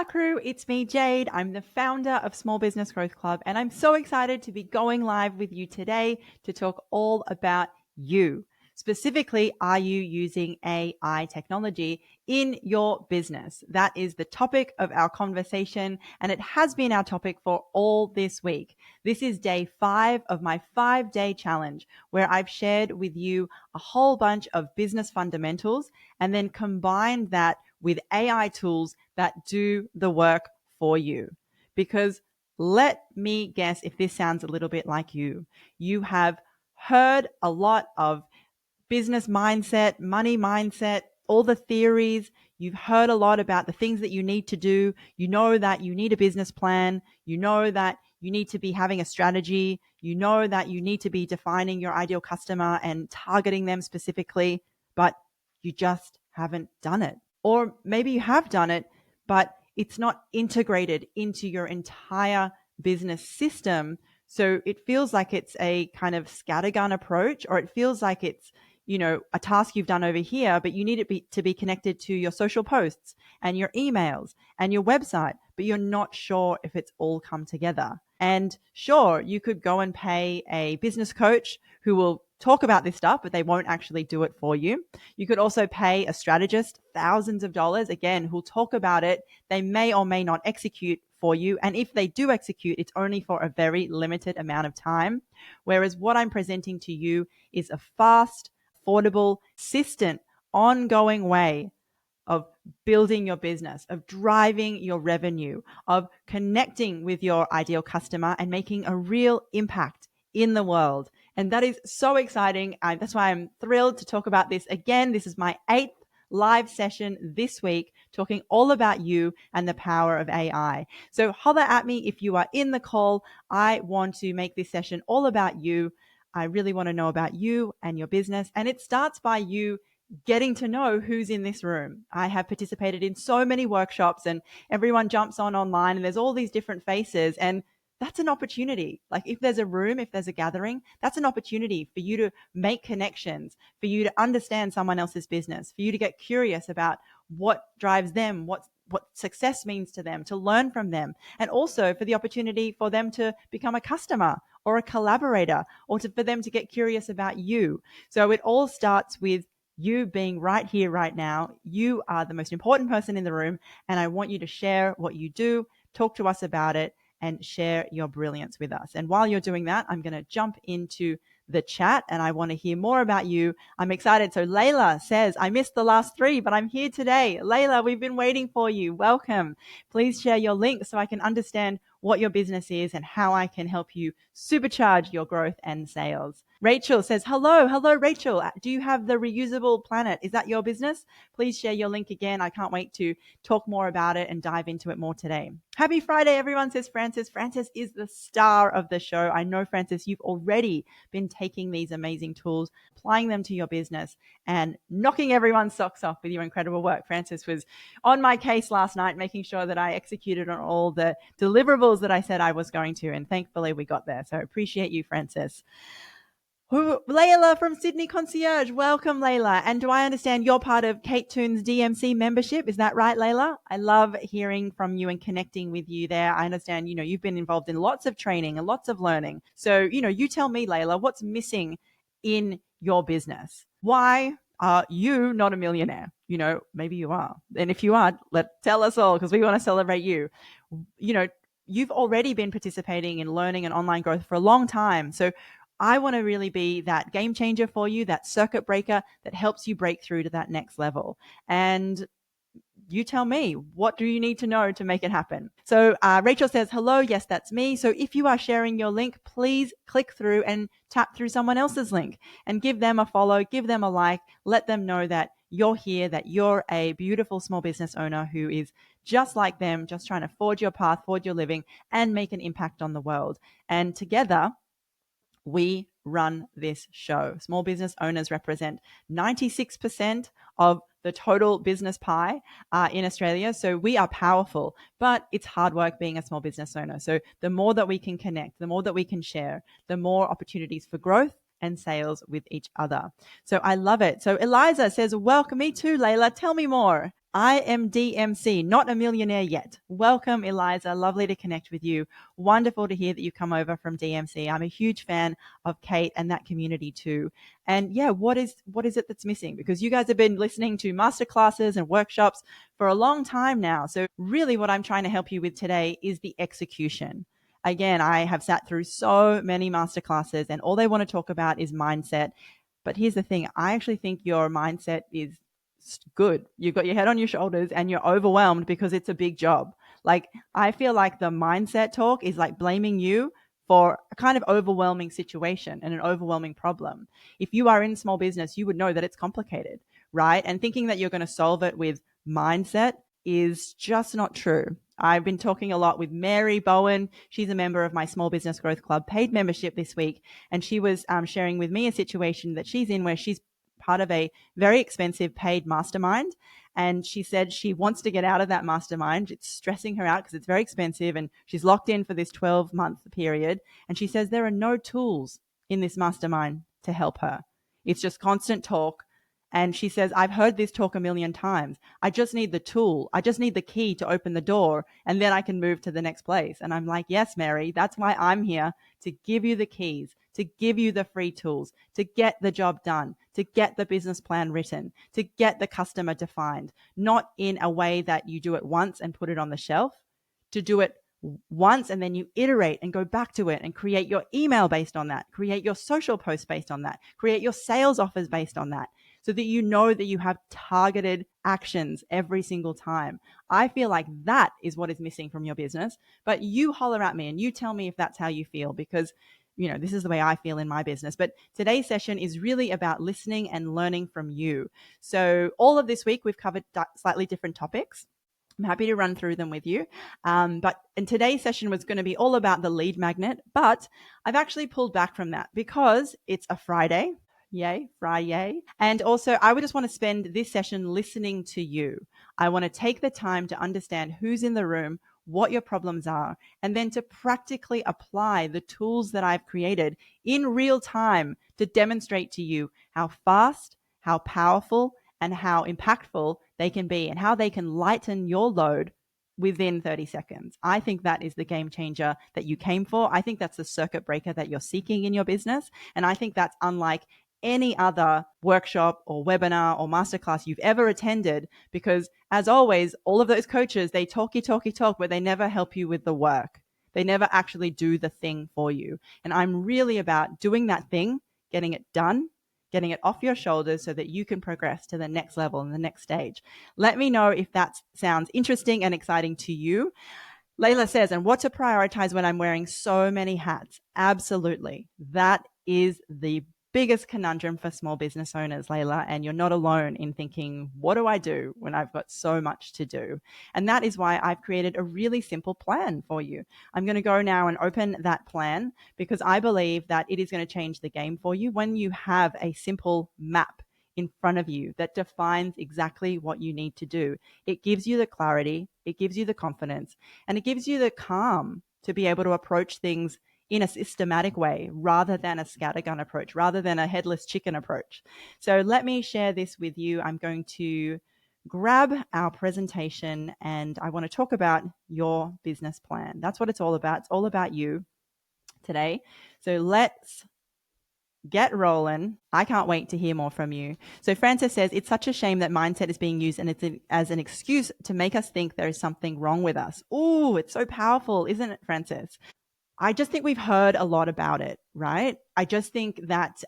Hola crew, it's me Jade. I'm the founder of Small Business Growth Club and I'm so excited to be going live with you today to talk all about you. Specifically, are you using AI technology in your business? That is the topic of our conversation and it has been our topic for all this week. This is day 5 of my 5-day challenge where I've shared with you a whole bunch of business fundamentals and then combined that with AI tools that do the work for you. Because let me guess if this sounds a little bit like you. You have heard a lot of business mindset, money mindset, all the theories. You've heard a lot about the things that you need to do. You know that you need a business plan. You know that you need to be having a strategy. You know that you need to be defining your ideal customer and targeting them specifically, but you just haven't done it. Or maybe you have done it, but it's not integrated into your entire business system. So it feels like it's a kind of scattergun approach, or it feels like it's, a task you've done over here, but you need it to be connected to your social posts and your emails and your website, but you're not sure if it's all come together. And sure, you could go and pay a business coach who will talk about this stuff, but they won't actually do it for you. You could also pay a strategist thousands of dollars, again, who'll talk about it. They may or may not execute for you. And if they do execute, it's only for a very limited amount of time. Whereas what I'm presenting to you is a fast, affordable, consistent, ongoing way of building your business, of driving your revenue, of connecting with your ideal customer and making a real impact in the world. And that is so exciting. That's why I'm thrilled to talk about this again. This is my 8th live session this week, talking all about you and the power of AI. So holler at me if you are in the call. I want to make this session all about you. I really want to know about you and your business. And it starts by you getting to know who's in this room. I have participated in so many workshops and everyone jumps on online and there's all these different faces, and that's an opportunity. Like if there's a room, if there's a gathering, that's an opportunity for you to make connections, for you to understand someone else's business, for you to get curious about what drives them, what success means to them, to learn from them, and also for the opportunity for them to become a customer or a collaborator, or for them to get curious about you. So it all starts with you being right here, right now. You are the most important person in the room, and I want you to share what you do, talk to us about it, and share your brilliance with us. And while you're doing that, I'm going to jump into the chat and I want to hear more about you. I'm excited. So Layla says, I missed the last 3, but I'm here today. Layla, we've been waiting for you. Welcome. Please share your link so I can understand what your business is and how I can help you supercharge your growth and sales. Rachel says, hello, Rachel. Do you have the reusable planet? Is that your business? Please share your link again. I can't wait to talk more about it and dive into it more today. Happy Friday, everyone, says Francis. Francis is the star of the show. I know, Francis, you've already been taking these amazing tools, applying them to your business and knocking everyone's socks off with your incredible work. Francis was on my case last night, making sure that I executed on all the deliverables that I said I was going to. And thankfully we got there. So appreciate you, Francis. Layla from Sydney Concierge. Welcome, Layla. And do I understand you're part of Kate Toon's DMC membership? Is that right, Layla? I love hearing from you and connecting with you there. I understand, you've been involved in lots of training and lots of learning. So, you tell me, Layla, what's missing in your business? Why are you not a millionaire? Maybe you are. And if you are, tell us all, because we want to celebrate you. You've already been participating in learning and online growth for a long time. So I want to really be that game changer for you, that circuit breaker that helps you break through to that next level. And you tell me, what do you need to know to make it happen? So Rachel says, hello, yes, that's me. So if you are sharing your link, please click through and tap through someone else's link and give them a follow, give them a like, let them know that you're here, that you're a beautiful small business owner who is just like them, just trying to forge your path, forge your living, and make an impact on the world. And together, we run this show. Small business owners represent 96% of the total business pie in Australia. So we are powerful, but it's hard work being a small business owner. So the more that we can connect, the more that we can share, the more opportunities for growth and sales with each other. So I love it. So Eliza says, welcome. Me too, Layla. Tell me more. I am DMC, not a millionaire yet. Welcome, Eliza. Lovely to connect with you. Wonderful to hear that you come over from DMC. I'm a huge fan of Kate and that community too. And yeah, what is it that's missing? Because you guys have been listening to masterclasses and workshops for a long time now. So really what I'm trying to help you with today is the execution. Again, I have sat through so many masterclasses and all they want to talk about is mindset. But here's the thing. I actually think your mindset is good. You've got your head on your shoulders and you're overwhelmed because it's a big job. Like, I feel like the mindset talk is like blaming you for a kind of overwhelming situation and an overwhelming problem. If you are in small business, you would know that it's complicated, right? And thinking that you're going to solve it with mindset is just not true. I've been talking a lot with Mary Bowen. She's a member of my Small Business Growth Club paid membership this week. And she was sharing with me a situation that she's in where she's part of a very expensive paid mastermind. And she said she wants to get out of that mastermind. It's stressing her out because it's very expensive and she's locked in for this 12-month period. And she says there are no tools in this mastermind to help her. It's just constant talk. And she says, I've heard this talk a million times. I just need the tool. I just need the key to open the door and then I can move to the next place. And I'm like, yes, Mary, that's why I'm here, to give you the keys, to give you the free tools, to get the job done, to get the business plan written, to get the customer defined, not in a way that you do it once and put it on the shelf, to do it once and then you iterate and go back to it and create your email based on that, create your social post based on that, create your sales offers based on that, so that you know that you have targeted actions every single time. I feel like that is what is missing from your business, but you holler at me and you tell me if that's how you feel, because this is the way I feel in my business. But today's session is really about listening and learning from you. So all of this week, we've covered slightly different topics. I'm happy to run through them with you. But in today's session was going to be all about the lead magnet, but I've actually pulled back from that because it's a Friday. Yay, Friday. And also, I would just want to spend this session listening to you. I want to take the time to understand who's in the room, what your problems are, and then to practically apply the tools that I've created in real time to demonstrate to you how fast, how powerful, and how impactful they can be and how they can lighten your load within 30 seconds. I think that is the game changer that you came for. I think that's the circuit breaker that you're seeking in your business. And I think that's unlike any other workshop or webinar or masterclass you've ever attended, because as always, all of those coaches, they talk, but they never help you with the work. They never actually do the thing for you. And I'm really about doing that thing, getting it done, getting it off your shoulders so that you can progress to the next level and the next stage. Let me know if that sounds interesting and exciting to you. Layla says, and what to prioritize when I'm wearing so many hats? Absolutely. That is the biggest conundrum for small business owners, Layla, and you're not alone in thinking, what do I do when I've got so much to do? And that is why I've created a really simple plan for you. I'm going to go now and open that plan because I believe that it is going to change the game for you when you have a simple map in front of you that defines exactly what you need to do. It gives you the clarity, it gives you the confidence, and it gives you the calm to be able to approach things in a systematic way rather than a scattergun approach, rather than a headless chicken approach. So let me share this with you. I'm going to grab our presentation and I want to talk about your business plan. That's what it's all about. It's all about you today. So let's get rolling. I can't wait to hear more from you. So Frances says, it's such a shame that mindset is being used and it's as an excuse to make us think there is something wrong with us. Ooh, it's so powerful, isn't it, Frances? I just think we've heard a lot about it, right? I just think that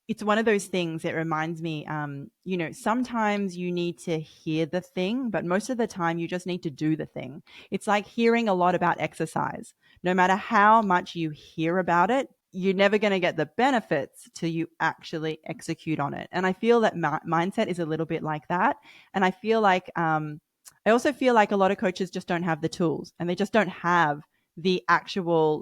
it's one of those things that reminds me, sometimes you need to hear the thing, but most of the time you just need to do the thing. It's like hearing a lot about exercise. No matter how much you hear about it, you're never going to get the benefits till you actually execute on it. And I feel that mindset is a little bit like that. And I feel like, I also feel like a lot of coaches just don't have the tools and they just don't have the actual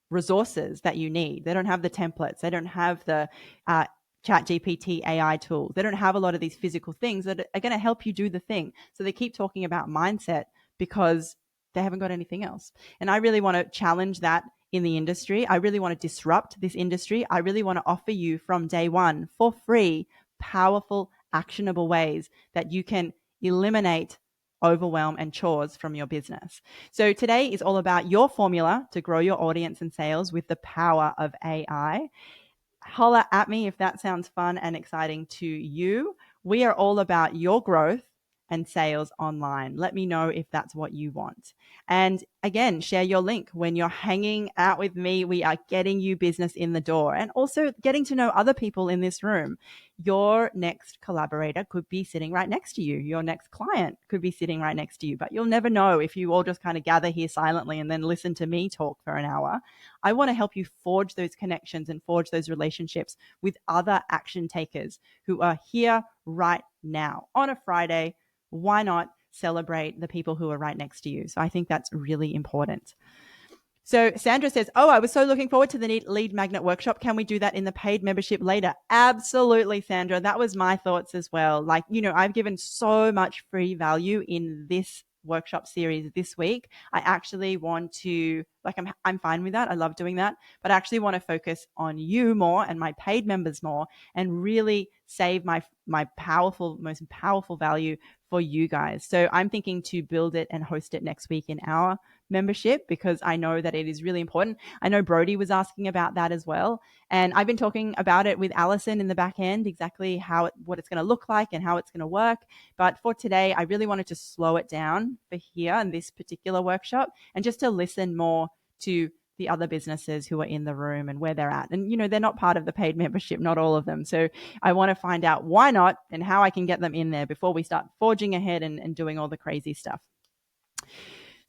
resources that you need. They don't have the templates. They don't have the chat GPT AI tools. They don't have a lot of these physical things that are going to help you do the thing. So they keep talking about mindset because they haven't got anything else. And I really want to challenge that in the industry. I really want to disrupt this industry. I really want to offer you from day one for free, powerful, actionable ways that you can eliminate overwhelm and chores from your business. So today is all about your formula to grow your audience and sales with the power of AI. Holla at me if that sounds fun and exciting to you. We are all about your growth and sales online. Let me know if that's what you want. And again, share your link. When you're hanging out with me, we are getting you business in the door and also getting to know other people in this room. Your next collaborator could be sitting right next to you. Your next client could be sitting right next to you, but you'll never know if you all just kind of gather here silently and then listen to me talk for an hour. I want to help you forge those connections and forge those relationships with other action takers who are here right now on a Friday. Why not celebrate the people who are right next to you? So I think that's really important. So Sandra says, I was so looking forward to the lead magnet workshop. Can we do that in the paid membership later? Absolutely, Sandra. That was my thoughts as well. Like, I've given so much free value in this workshop series this week. I actually want to, I'm fine with that. I love doing that, but I actually want to focus on you more and my paid members more and really save my most powerful value for you guys. So I'm thinking to build it and host it next week in our membership because I know that it is really important. I know Brody was asking about that as well. And I've been talking about it with Allison in the back end, exactly what it's going to look like and how it's going to work. But for today, I really wanted to slow it down for here in this particular workshop and just to listen more to the other businesses who are in the room and where they're at. And, they're not part of the paid membership, not all of them. So I want to find out why not and how I can get them in there before we start forging ahead and doing all the crazy stuff.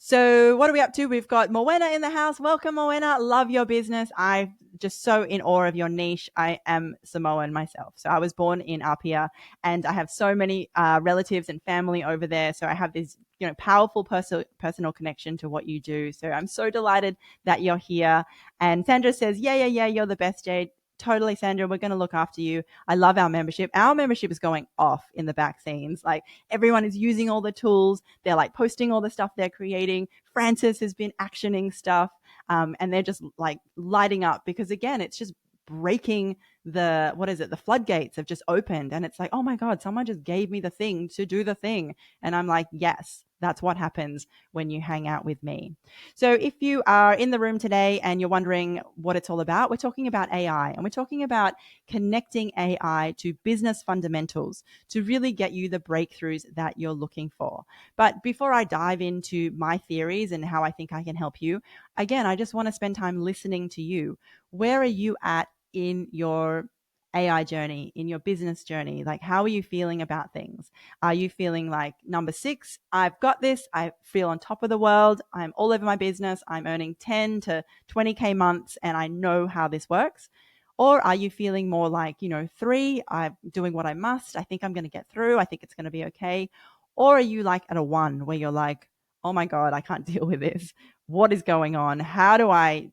So what are we up to? We've got Morwenna in the house. Welcome, Morwenna. Love your business. I'm just so in awe of your niche. I am Samoan myself. So I was born in Apia and I have so many relatives and family over there. So I have this powerful personal connection to what you do. So I'm so delighted that you're here. And Sandra says, yeah, you're the best, Jade. Totally, Sandra. We're going to look after you. I love our membership. Our membership is going off in the back scenes. Like everyone is using all the tools. They're like posting all the stuff they're creating. Francis has been actioning stuff. And they're just like lighting up because again, it's just breaking the floodgates have just opened. And it's like, oh my God, someone just gave me the thing to do the thing. And I'm like, yes, that's what happens when you hang out with me. So if you are in the room today and you're wondering what it's all about, we're talking about AI and we're talking about connecting AI to business fundamentals to really get you the breakthroughs that you're looking for. But before I dive into my theories and how I think I can help you, again, I just want to spend time listening to you. Where are you at in your AI journey, in your business journey? Like, how are you feeling about things? Are you feeling like number 6, I've got this, I feel on top of the world, I'm all over my business, I'm earning 10 to 20K months and I know how this works? Or are you feeling more like, 3, I'm doing what I must, I think I'm going to get through, I think it's going to be okay? Or are you like at a 1 where you're like, oh my God, I can't deal with this. What is going on? How do I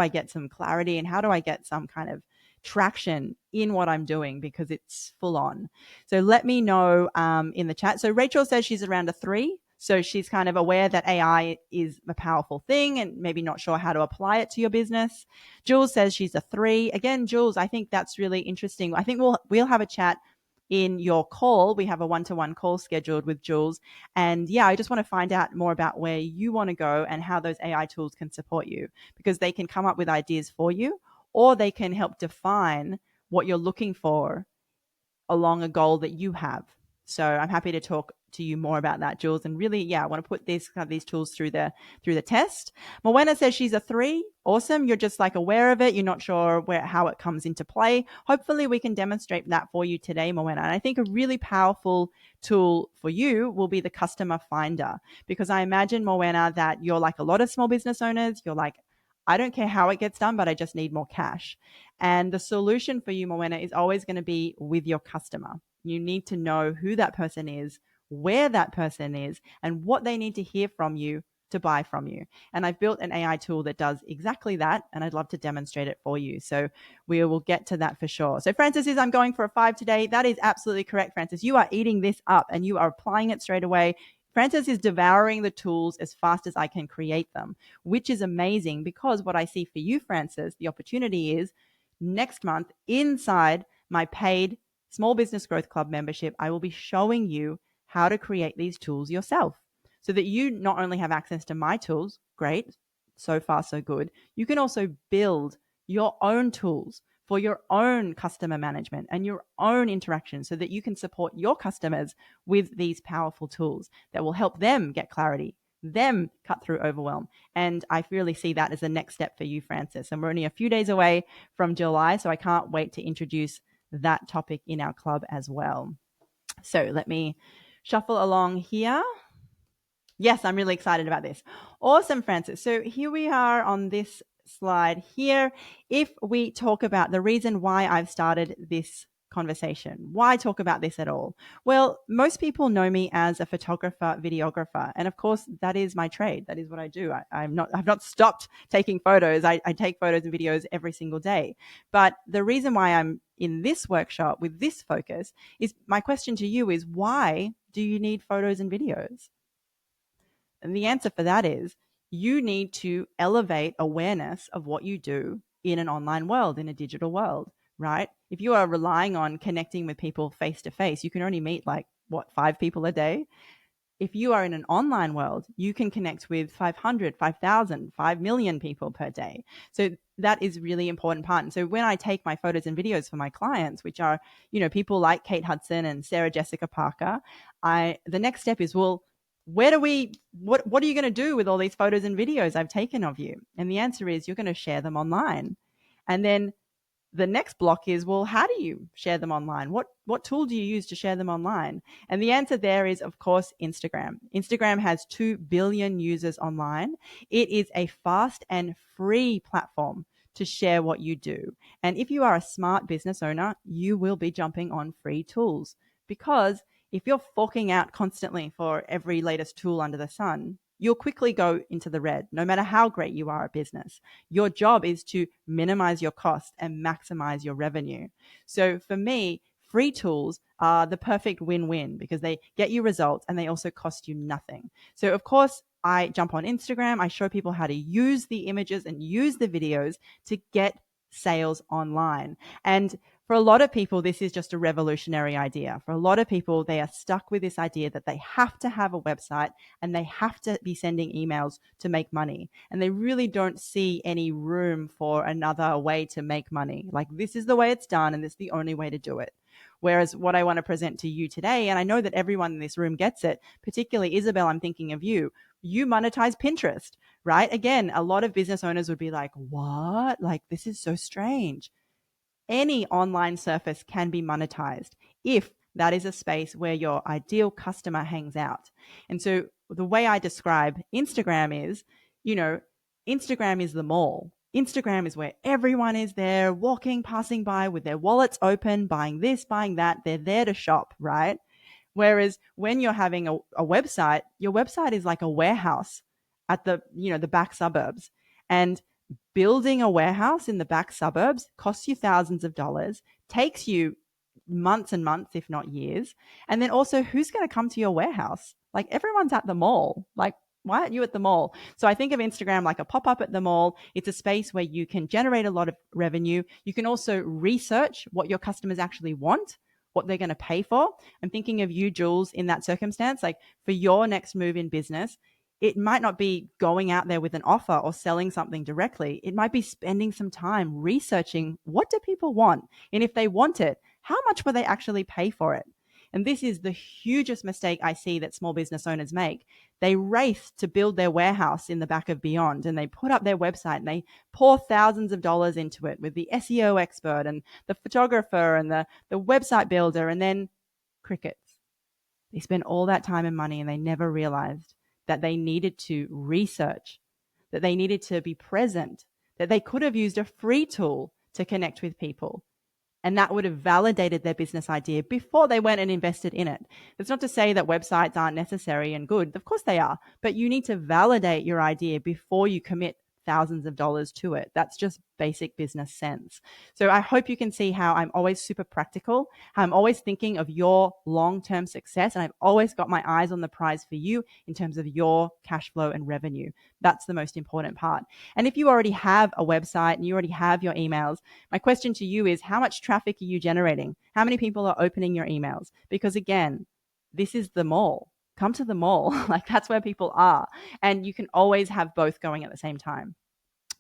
get some clarity and how do I get some kind of traction in what I'm doing because it's full on? So let me know in the chat. So Rachel says she's around a 3. So she's kind of aware that AI is a powerful thing and maybe not sure how to apply it to your business. Jules says she's a 3. Again, Jules, I think that's really interesting. I think we'll have a chat in your call. We have a one-to-one call scheduled with Jules. And yeah, I just want to find out more about where you want to go and how those AI tools can support you because they can come up with ideas for you or they can help define what you're looking for along a goal that you have. So I'm happy to talk to you more about that, Jules. And really, yeah, I want to put these tools through the test. Morwenna says she's a 3. Awesome. You're just like aware of it. You're not sure how it comes into play. Hopefully we can demonstrate that for you today, Morwenna. And I think a really powerful tool for you will be the customer finder, because I imagine, Morwenna, that you're like a lot of small business owners. You're like, I don't care how it gets done, but I just need more cash. And the solution for you, Morwenna, is always going to be with your customer. You need to know who that person is, where that person is, and what they need to hear from you to buy from you. And I've built an AI tool that does exactly that, and I'd love to demonstrate it for you. So we will get to that for sure. So Francis says, I'm going for a 5 today. That is absolutely correct, Francis. You are eating this up and you are applying it straight away. Francis is devouring the tools as fast as I can create them, which is amazing because what I see for you, Francis, the opportunity is next month inside my paid Small Business Growth Club membership, I will be showing you how to create these tools yourself so that you not only have access to my tools, great, so far so good, you can also build your own tools for your own customer management and your own interaction so that you can support your customers with these powerful tools that will help them get clarity, them cut through overwhelm. And I really see that as the next step for you, Francis. And we're only a few days away from July, so I can't wait to introduce that topic in our club as well. So let me shuffle along here. Yes, I'm really excited about this. Awesome, Francis. So here we are on this slide here. If we talk about the reason why I've started this conversation, why talk about this at all? Well, most people know me as a photographer, videographer, and of course that is my trade. That is what I do. I've not stopped taking photos. I take photos and videos every single day. But the reason why I'm in this workshop with this focus is my question to you is, why do you need photos and videos? And the answer for that is you need to elevate awareness of what you do in an online world, in a digital world, right? If you are relying on connecting with people face to face, you can only meet 5 people a day. If you are in an online world, you can connect with 500, 5,000, 5 million people per day. So that is really important part. And so when I take my photos and videos for my clients, which are, people like Kate Hudson and Sarah Jessica Parker, the next step is, well, what are you going to do with all these photos and videos I've taken of you? And the answer is you're going to share them online. And then the next block is, well, how do you share them online? What tool do you use to share them online? And the answer there is, of course, Instagram. Instagram has 2 billion users online. It is a fast and free platform to share what you do. And if you are a smart business owner, you will be jumping on free tools, because if you're forking out constantly for every latest tool under the sun, you'll quickly go into the red, no matter how great you are at business. Your job is to minimize your cost and maximize your revenue. So for me, free tools are the perfect win-win because they get you results and they also cost you nothing. So of course, I jump on Instagram, I show people how to use the images and use the videos to get sales online. And for a lot of people, this is just a revolutionary idea. For a lot of people, they are stuck with this idea that they have to have a website and they have to be sending emails to make money. And they really don't see any room for another way to make money. Like, this is the way it's done and this is the only way to do it. Whereas what I want to present to you today, and I know that everyone in this room gets it, particularly Isabel, I'm thinking of you. You monetize Pinterest, right? Again, a lot of business owners would be like, what? Like, this is so strange. Any online surface can be monetized if that is a space where your ideal customer hangs out. And so the way I describe Instagram is, Instagram is the mall. Instagram is where everyone is there, walking, passing by with their wallets open, buying this, buying that. They're there to shop, right? Whereas when you're having a website, your website is like a warehouse at the back suburbs. And building a warehouse in the back suburbs costs you thousands of dollars, takes you months and months, if not years. And then also, who's going to come to your warehouse? Like, everyone's at the mall. Like, why aren't you at the mall? So I think of Instagram like a pop-up at the mall. It's a space where you can generate a lot of revenue. You can also research what your customers actually want, what they're going to pay for. I'm thinking of you, Jules, in that circumstance. Like, for your next move in business, it might not be going out there with an offer or selling something directly. It might be spending some time researching, what do people want? And if they want it, how much will they actually pay for it? And this is the hugest mistake I see that small business owners make. They race to build their warehouse in the back of Beyond, and they put up their website and they pour thousands of dollars into it with the SEO expert and the photographer and the website builder, and then crickets. They spend all that time and money and they never realized that they needed to research, that they needed to be present, that they could have used a free tool to connect with people. And that would have validated their business idea before they went and invested in it. It's not to say that websites aren't necessary and good. Of course they are. But you need to validate your idea before you commit thousands of dollars to it. That's just basic business sense. So I hope you can see how I'm always super practical, how I'm always thinking of your long-term success, and I've always got my eyes on the prize for you in terms of your cash flow and revenue. That's the most important part. And if you already have a website and you already have your emails, my question to you is, how much traffic are you generating? How many people are opening your emails? Because again, this is the mall. Come to the mall. Like, that's where people are. And you can always have both going at the same time.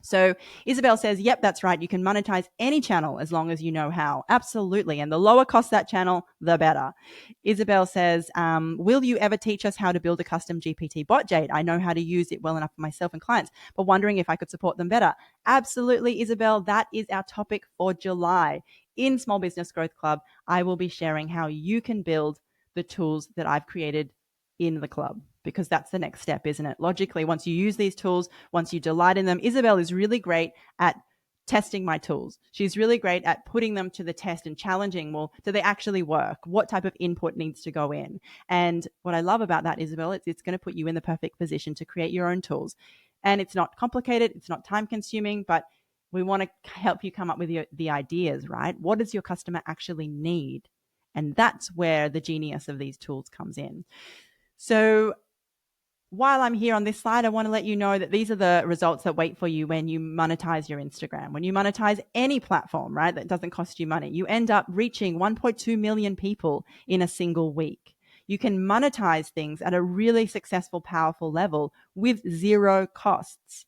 So Isabel says, yep, that's right. You can monetize any channel as long as you know how. Absolutely. And the lower cost that channel, the better. Isabel says, will you ever teach us how to build a custom GPT bot, Jade? I know how to use it well enough for myself and clients, but wondering if I could support them better. Absolutely, Isabel. That is our topic for July. In Small Business Growth Club, I will be sharing how you can build the tools that I've created in the club, because that's the next step, isn't it? Logically, once you use these tools, once you delight in them, Isabel is really great at testing my tools. She's really great at putting them to the test and challenging, well, do they actually work? What type of input needs to go in? And what I love about that, Isabel, it's going to put you in the perfect position to create your own tools. And it's not complicated, it's not time consuming, but we want to help you come up with the ideas, right? What does your customer actually need? And that's where the genius of these tools comes in. So while I'm here on this slide, I want to let you know that these are the results that wait for you when you monetize your Instagram. When you monetize any platform, right, that doesn't cost you money, you end up reaching 1.2 million people in a single week. You can monetize things at a really successful, powerful level with zero costs.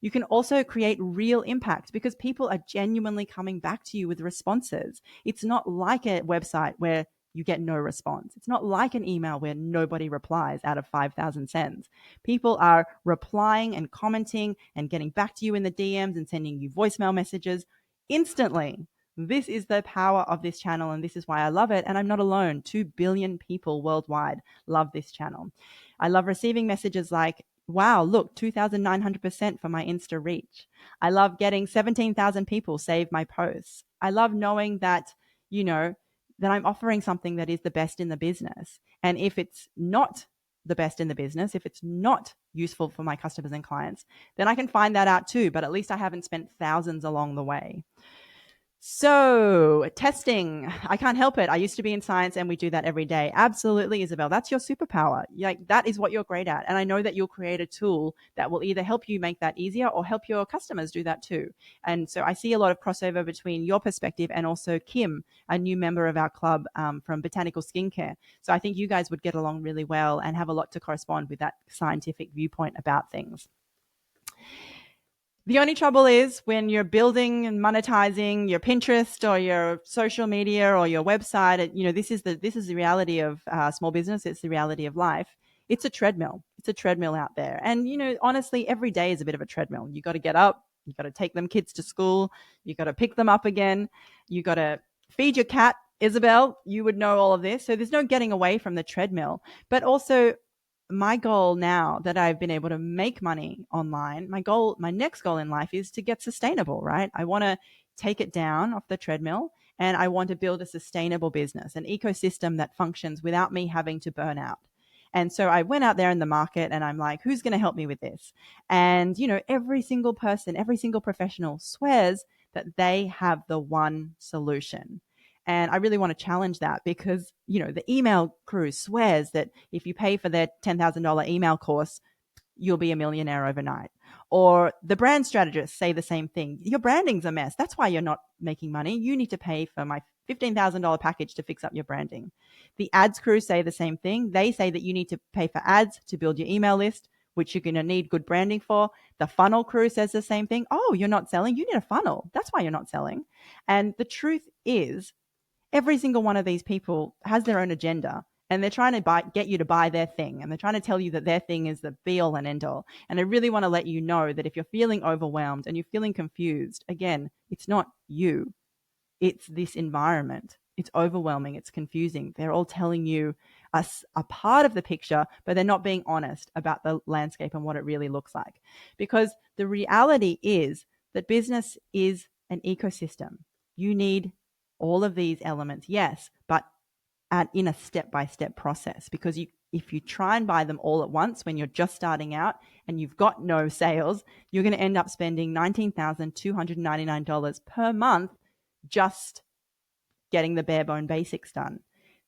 You can also create real impact because people are genuinely coming back to you with responses. It's not like a website where you get no response. It's not like an email where nobody replies out of 5,000 sends. People are replying and commenting and getting back to you in the DMs and sending you voicemail messages instantly. This is the power of this channel, and this is why I love it. And I'm not alone. 2 billion people worldwide love this channel. I love receiving messages like, wow, look, 2,900% for my Insta reach. I love getting 17,000 people save my posts. I love knowing that, that I'm offering something that is the best in the business. And if it's not the best in the business, if it's not useful for my customers and clients, then I can find that out too. But at least I haven't spent thousands along the way. So testing, I can't help it. I used to be in science and we do that every day. Absolutely, Isabel. That's your superpower. Like, that is what you're great at. And I know that you'll create a tool that will either help you make that easier or help your customers do that too. And so I see a lot of crossover between your perspective and also Kim, a new member of our club from Botanical Skincare. So I think you guys would get along really well and have a lot to correspond with that scientific viewpoint about things. The only trouble is when you're building and monetizing your Pinterest or your social media or your website, this is the reality of small business. It's the reality of life. It's a treadmill. It's a treadmill out there. And, honestly, every day is a bit of a treadmill. You got to get up. You got to take them kids to school. You got to pick them up again. You got to feed your cat. Isabel, you would know all of this. So there's no getting away from the treadmill. But also, my goal now that I've been able to make money online, my next goal in life is to get sustainable, right? I want to take it down off the treadmill and I want to build a sustainable business, an ecosystem that functions without me having to burn out. And so I went out there in the market and I'm like, who's going to help me with this? And, every single person, every single professional swears that they have the one solution. And I really want to challenge that because, the email crew swears that if you pay for their $10,000 email course, you'll be a millionaire overnight. Or the brand strategists say the same thing. Your branding's a mess. That's why you're not making money. You need to pay for my $15,000 package to fix up your branding. The ads crew say the same thing. They say that you need to pay for ads to build your email list, which you're going to need good branding for. The funnel crew says the same thing. Oh, you're not selling. You need a funnel. That's why you're not selling. And the truth is, every single one of these people has their own agenda and they're trying to get you to buy their thing. And they're trying to tell you that their thing is the be all and end all. And I really want to let you know that if you're feeling overwhelmed and you're feeling confused, again, it's not you. It's this environment. It's overwhelming. It's confusing. They're all telling you a part of the picture, but they're not being honest about the landscape and what it really looks like. Because the reality is that business is an ecosystem. You need all of these elements, yes, but in a step-by-step process, because if you try and buy them all at once when you're just starting out and you've got no sales, you're going to end up spending $19,299 per month just getting the bare bone basics done.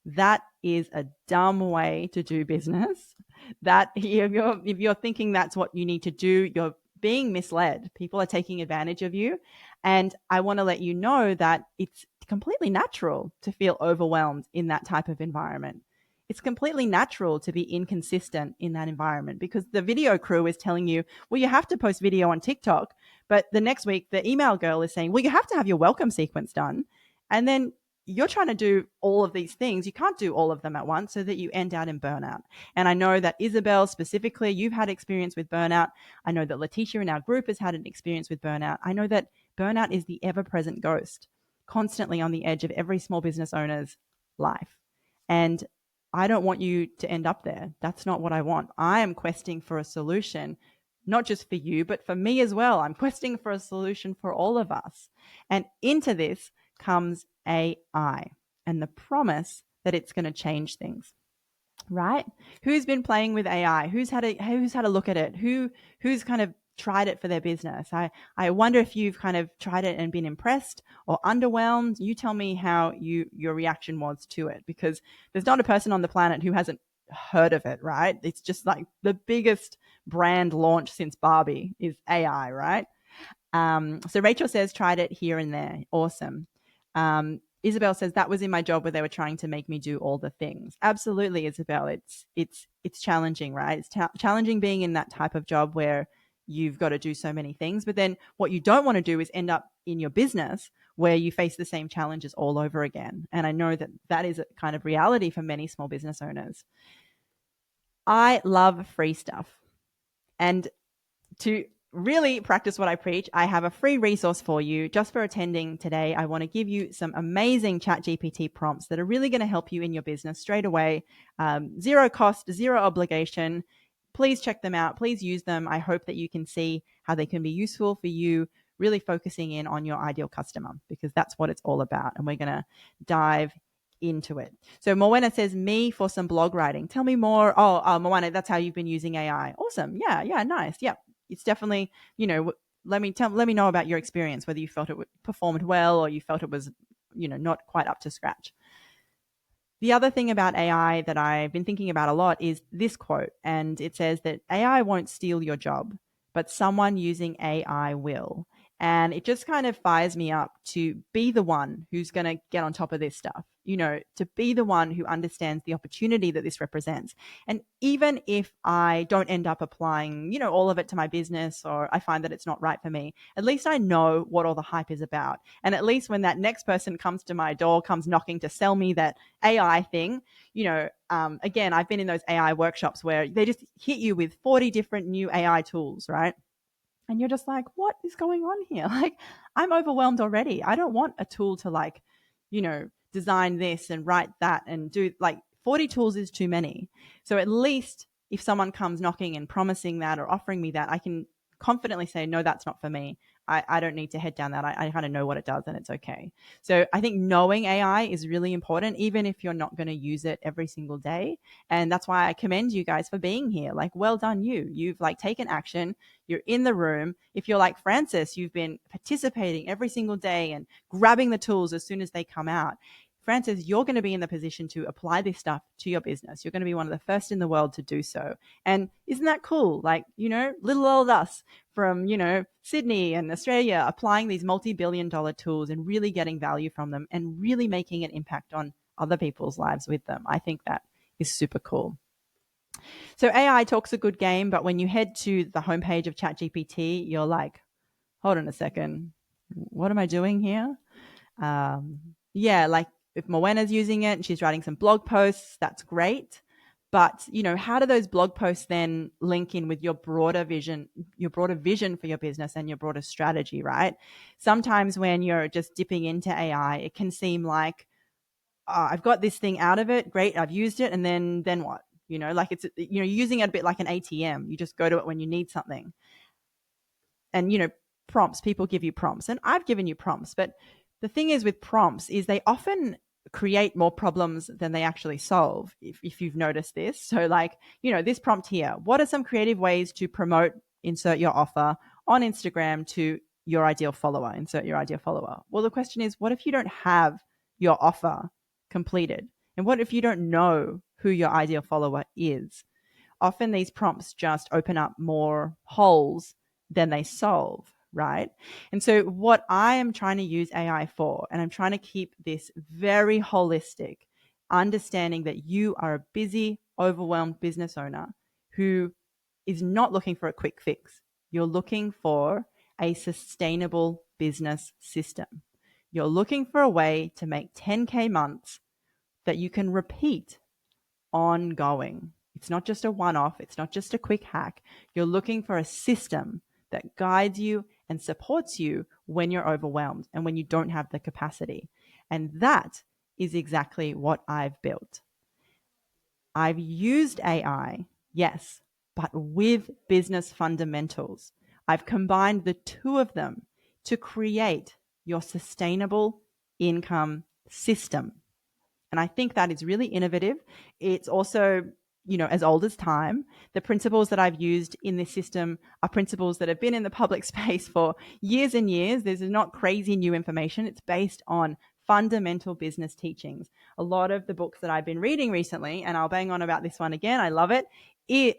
That is a dumb way to do business. That if you're thinking that's what you need to do, you're being misled. People are taking advantage of you. And I want to let you know that it's completely natural to feel overwhelmed in that type of environment. it's completely natural to be inconsistent in that environment because the video crew is telling you, well, you have to post video on TikTok. But the next week, the email girl is saying, well, you have to have your welcome sequence done. And then you're trying to do all of these things. You can't do all of them at once so that you end out in burnout. And I know that Isabel, specifically, you've had experience with burnout. I know that Letitia in our group has had an experience with burnout. I know that burnout is the ever-present ghost, constantly on the edge of every small business owner's life. And I don't want you to end up there. That's not what I want. I am questing for a solution, not just for you, but for me as well. I'm questing for a solution for all of us. And into this comes AI and the promise that it's going to change things. Right? Who's been playing with AI? Who's had a look at it? Who's kind of tried it for their business? I wonder if you've kind of tried it and been impressed or underwhelmed. You tell me how your reaction was to it, because there's not a person on the planet who hasn't heard of it, right? It's just like the biggest brand launch since Barbie is AI, right? So Rachel says, tried it here and there. Awesome. Isabel says, that was in my job where they were trying to make me do all the things. Absolutely, Isabel. It's challenging, right? It's challenging being in that type of job where you've got to do so many things. But then what you don't want to do is end up in your business where you face the same challenges all over again. And I know that that is a kind of reality for many small business owners. I love free stuff. And to really practice what I preach, I have a free resource for you just for attending today. I want to give you some amazing ChatGPT prompts that are really going to help you in your business straight away. Zero cost, zero obligation. Please check them out. Please use them. I hope that you can see how they can be useful for you, really focusing in on your ideal customer, because that's what it's all about. And we're going to dive into it. So Moana says, me for some blog writing. Tell me more. Oh, Moana, that's how you've been using AI. Awesome. Yeah, nice. Yep. It's definitely, let me know about your experience, whether you felt it performed well or you felt it was, not quite up to scratch. The other thing about AI that I've been thinking about a lot is this quote, and it says that AI won't steal your job, but someone using AI will. And it just kind of fires me up to be the one who's going to get on top of this stuff, to be the one who understands the opportunity that this represents. And even if I don't end up applying, all of it to my business, or I find that it's not right for me, at least I know what all the hype is about. And at least when that next person comes to my door, comes knocking to sell me that AI thing, again, I've been in those AI workshops where they just hit you with 40 different new AI tools, right? And you're just like, what is going on here? Like, I'm overwhelmed already. I don't want a tool to design this and write that and do 40 tools is too many. So at least if someone comes knocking and promising that or offering me that, I can confidently say, no, that's not for me. I don't need to head down that. I kind of know what it does and it's okay. So I think knowing AI is really important, even if you're not going to use it every single day. And that's why I commend you guys for being here. Well done you. You've taken action. You're in the room. If you're like Francis, you've been participating every single day and grabbing the tools as soon as they come out. Francis, you're going to be in the position to apply this stuff to your business. You're going to be one of the first in the world to do so. And isn't that cool? Little old us from, Sydney and Australia applying these multi-billion-dollar tools and really getting value from them and really making an impact on other people's lives with them. I think that is super cool. So AI talks a good game, but when you head to the homepage of ChatGPT, you're like, hold on a second. What am I doing here? If Moana's using it and she's writing some blog posts, that's great. But, how do those blog posts then link in with your broader vision for your business and your broader strategy, right? Sometimes when you're just dipping into AI, it can seem like, oh, I've got this thing out of it. Great. I've used it. And then what? It's, you're using it a bit like an ATM. You just go to it when you need something. And, prompts, people give you prompts, and I've given you prompts, but the thing is with prompts is they often create more problems than they actually solve, if you've noticed this. So this prompt here, what are some creative ways to promote, insert your offer on Instagram to your ideal follower, insert your ideal follower? Well, the question is, what if you don't have your offer completed? And what if you don't know who your ideal follower is? Often these prompts just open up more holes than they solve. Right? And so what I am trying to use AI for, and I'm trying to keep this very holistic, understanding that you are a busy, overwhelmed business owner who is not looking for a quick fix. You're looking for a sustainable business system. You're looking for a way to make 10K months that you can repeat ongoing. It's not just a one-off. It's not just a quick hack. You're looking for a system that guides you and supports you when you're overwhelmed and when you don't have the capacity. And that is exactly what I've built. I've used AI, yes, but with business fundamentals. I've combined the two of them to create your sustainable income system. And I think that is really innovative. It's also, as old as time. The principles that I've used in this system are principles that have been in the public space for years and years. This is not crazy new information. It's based on fundamental business teachings. A lot of the books that I've been reading recently, and I'll bang on about this one again, I love it,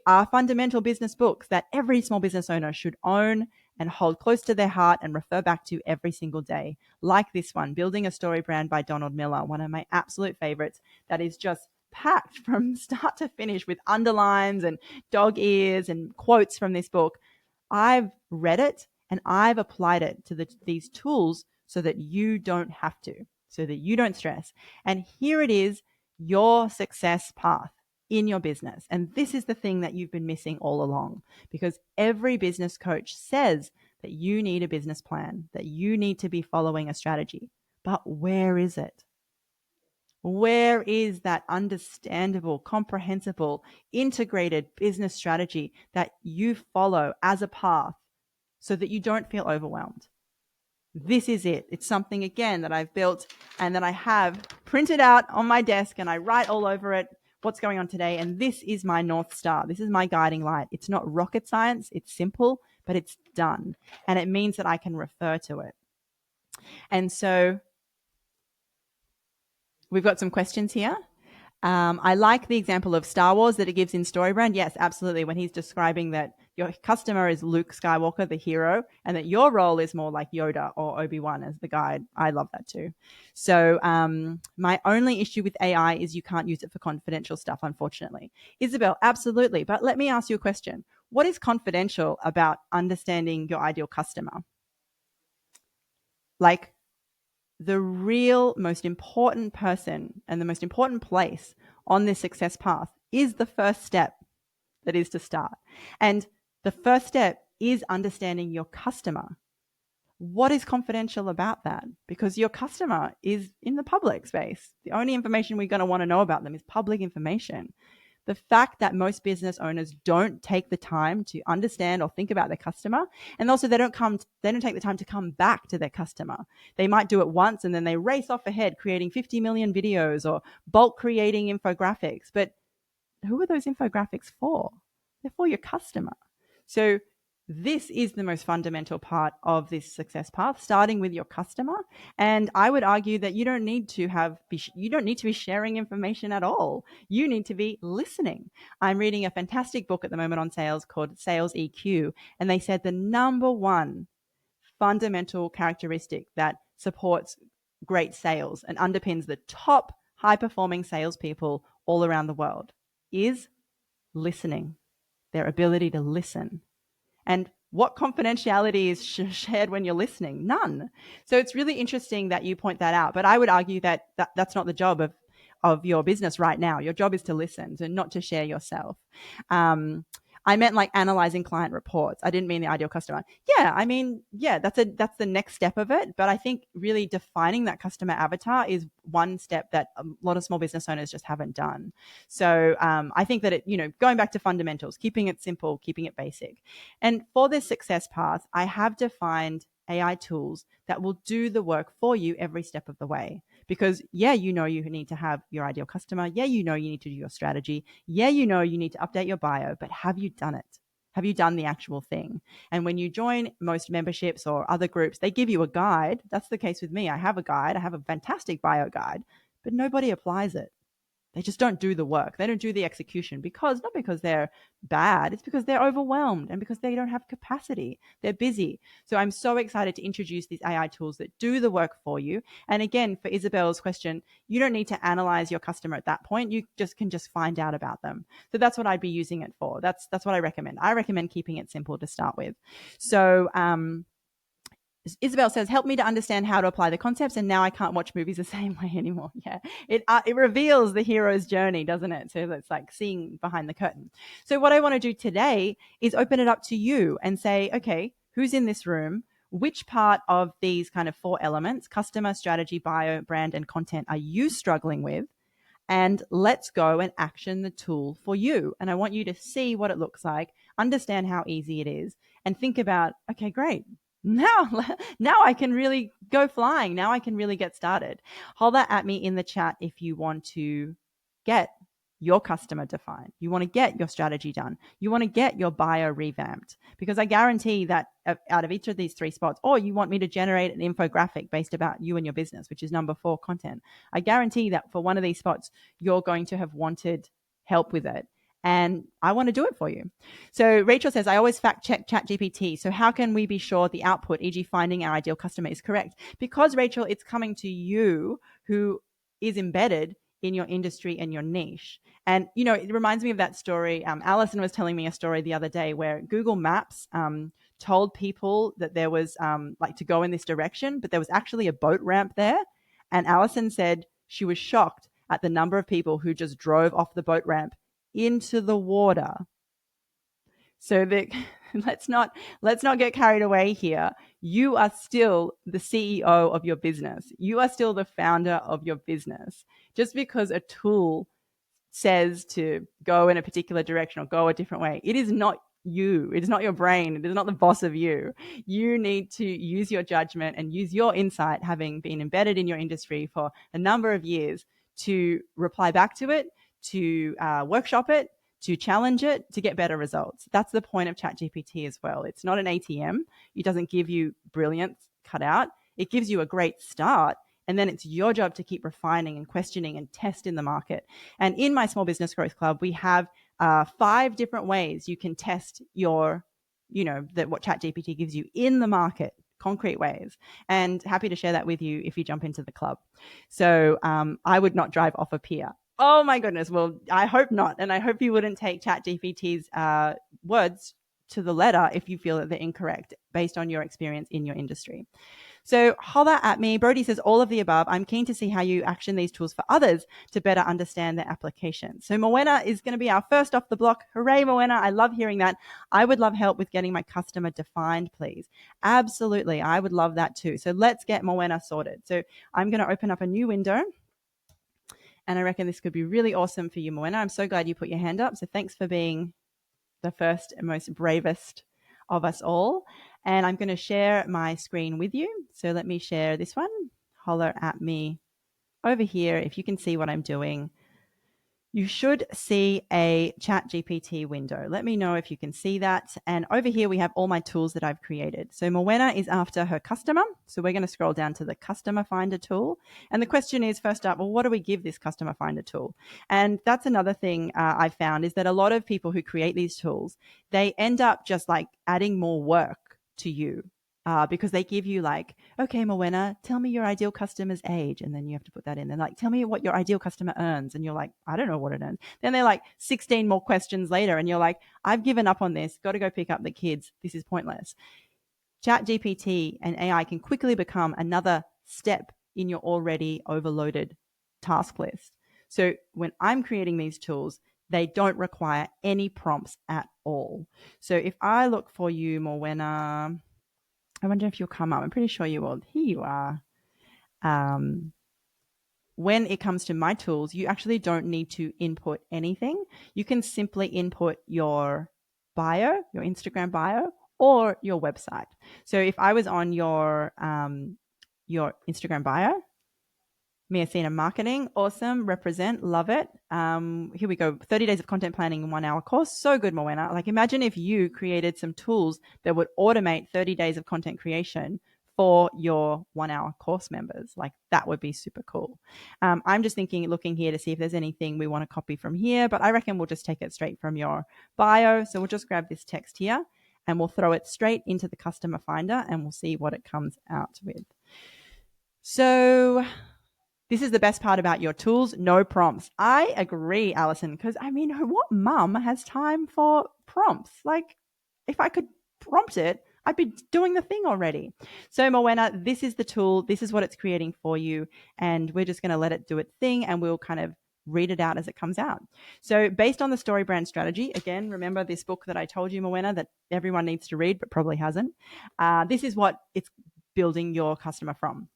are fundamental business books that every small business owner should own and hold close to their heart and refer back to every single day. Like this one, Building a Story Brand by Donald Miller, one of my absolute favorites, that is just packed from start to finish with underlines and dog ears and quotes from this book. I've read it and I've applied it to these tools so that you don't have to, so that you don't stress. And here it is, your success path in your business. And this is the thing that you've been missing all along, because every business coach says that you need a business plan, that you need to be following a strategy. But where is it? Where is that understandable, comprehensible, integrated business strategy that you follow as a path so that you don't feel overwhelmed? This is it. It's something, again, that I've built and that I have printed out on my desk, and I write all over it what's going on today. And this is my North Star. This is my guiding light. It's not rocket science. It's simple, but it's done. And it means that I can refer to it. And so we've got some questions here. I like the example of Star Wars that it gives in StoryBrand. Yes, absolutely. When he's describing that your customer is Luke Skywalker, the hero, and that your role is more like Yoda or Obi-Wan as the guide. I love that too. So my only issue with AI is you can't use it for confidential stuff, unfortunately. Isabel, absolutely. But let me ask you a question. What is confidential about understanding your ideal customer? Like, the real most important person and the most important place on this success path is the first step that is to start. And the first step is understanding your customer. What is confidential about that? Because your customer is in the public space. The only information we're going to want to know about them is public information. The fact that most business owners don't take the time to understand or think about their customer, and also they don't take the time to come back to their customer. They might do it once and then they race off ahead creating 50 million videos or bulk creating infographics. But who are those infographics for? They're for your customer. So this is the most fundamental part of this success path, starting with your customer. And I would argue that you don't need to be sharing information at all. You need to be listening. I'm reading a fantastic book at the moment on sales called Sales EQ. And they said the number one fundamental characteristic that supports great sales and underpins the top high-performing salespeople all around the world is listening, their ability to listen. And what confidentiality is shared when you're listening? None. So it's really interesting that you point that out. But I would argue that that's not the job of your business right now. Your job is to listen, and not to share yourself. I meant like analyzing client reports. I didn't mean the ideal customer. That's the next step of it. But I think really defining that customer avatar is one step that a lot of small business owners just haven't done. So I think that going back to fundamentals, keeping it simple, keeping it basic. And for this success path, I have defined AI tools that will do the work for you every step of the way. Because you need to have your ideal customer. You need to do your strategy. You need to update your bio, but have you done it? Have you done the actual thing? And when you join most memberships or other groups, they give you a guide. That's the case with me. I have a guide. I have a fantastic bio guide, but nobody applies it. They just don't do the work. They don't do the execution not because they're bad. It's because they're overwhelmed and because they don't have capacity. They're busy. So I'm so excited to introduce these AI tools that do the work for you. And again, for Isabel's question, you don't need to analyze your customer at that point. You can just find out about them. So that's what I'd be using it for. That's what I recommend. I recommend keeping it simple to start with. So, Isabel says, help me to understand how to apply the concepts, and now I can't watch movies the same way anymore. Yeah, it reveals the hero's journey, doesn't it? So it's like seeing behind the curtain. So what I want to do today is open it up to you and say, okay, who's in this room? Which part of these kind of 4 elements, customer, strategy, bio, brand, and content, are you struggling with? And let's go and action the tool for you. And I want you to see what it looks like, understand how easy it is, and think about, okay, great. Now I can really go flying. Now I can really get started. Holler at me in the chat if you want to get your customer defined. You want to get your strategy done. You want to get your bio revamped, because I guarantee that out of each of these 3 spots, or you want me to generate an infographic based about you and your business, which is number 4, content. I guarantee that for one of these spots, you're going to have wanted help with it. And I want to do it for you. So Rachel says, I always fact check ChatGPT. So how can we be sure the output, e.g. finding our ideal customer, is correct? Because Rachel, it's coming to you who is embedded in your industry and your niche. And, you know, it reminds me of that story. Alison was telling me a story the other day where Google Maps told people that there was like to go in this direction, but there was actually a boat ramp there. And Alison said she was shocked at the number of people who just drove off the boat ramp into the water. So let's not get carried away here. You are still the CEO of your business. You are still the founder of your business. Just because a tool says to go in a particular direction or go a different way, it is not you. It is not your brain. It is not the boss of you. You need to use your judgment and use your insight, having been embedded in your industry for a number of years, to reply back to it, to workshop it, to challenge it, to get better results. That's the point of ChatGPT as well. It's not an ATM. It doesn't give you brilliance cut out. It gives you a great start. And then it's your job to keep refining and questioning and test in the market. And in my Small Business Growth Club, we have 5 different ways you can test your, what ChatGPT gives you in the market, concrete ways. And happy to share that with you if you jump into the club. So I would not drive off a pier. Oh my goodness. Well, I hope not. And I hope you wouldn't take ChatGPT's words to the letter if you feel that they're incorrect based on your experience in your industry. So holler at me. Brody says all of the above. I'm keen to see how you action these tools for others to better understand their application. So Moena is going to be our first off the block. Hooray, Moena. I love hearing that. I would love help with getting my customer defined, please. Absolutely. I would love that too. So let's get Moena sorted. So I'm going to open up a new window. And I reckon this could be really awesome for you, Moena. I'm so glad you put your hand up. So thanks for being the first and most bravest of us all. And I'm going to share my screen with you. So let me share this one. Holler at me over here if you can see what I'm doing. You should see a ChatGPT window. Let me know if you can see that. And over here, we have all my tools that I've created. So Moena is after her customer. So we're going to scroll down to the customer finder tool. And the question is, first up, well, what do we give this customer finder tool? And that's another thing I found is that a lot of people who create these tools, they end up just like adding more work to you. Because they give you like, okay, Moena, tell me your ideal customer's age. And then you have to put that in. Then like, tell me what your ideal customer earns. And you're like, I don't know what it earns. Then they're like 16 more questions later. And you're like, I've given up on this. Got to go pick up the kids. This is pointless. ChatGPT and AI can quickly become another step in your already overloaded task list. So when I'm creating these tools, they don't require any prompts at all. So if I look for you, Moena, I wonder if you'll come up. I'm pretty sure you will. Here you are. When it comes to my tools, you actually don't need to input anything. You can simply input your bio, your Instagram bio, or your website. So if I was on your Instagram bio, Mia Sina Marketing, awesome, represent, love it. Here we go, 30 days of content planning in 1 hour course. So good, Moena. Like imagine if you created some tools that would automate 30 days of content creation for your 1-hour course members. Like that would be super cool. I'm just looking here to see if there's anything we want to copy from here, but I reckon we'll just take it straight from your bio. So we'll just grab this text here and we'll throw it straight into the customer finder and we'll see what it comes out with. So this is the best part about your tools, no prompts. I agree, Alison, because I mean, what mum has time for prompts? Like if I could prompt it, I'd be doing the thing already. So Morwenna, this is the tool. This is what it's creating for you. And we're just going to let it do its thing and we'll kind of read it out as it comes out. So based on the story brand strategy, again, remember this book that I told you, Morwenna, that everyone needs to read, but probably hasn't. This is what it's building your customer from.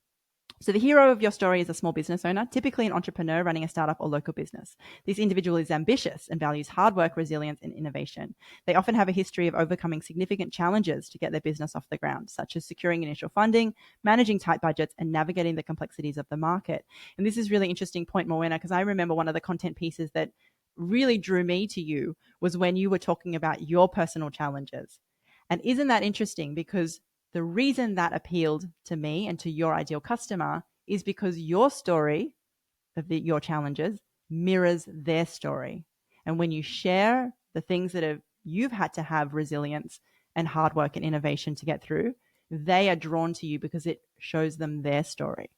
So the hero of your story is a small business owner, typically an entrepreneur running a startup or local business. This individual is ambitious and values hard work, resilience, and innovation. They often have a history of overcoming significant challenges to get their business off the ground, such as securing initial funding, managing tight budgets, and navigating the complexities of the market. And this is a really interesting point, Morwenna, because I remember one of the content pieces that really drew me to you was when you were talking about your personal challenges. And isn't that interesting? Because the reason that appealed to me and to your ideal customer is because your story of your challenges mirrors their story. And when you share the things that you've had to have resilience and hard work and innovation to get through, they are drawn to you because it shows them their story.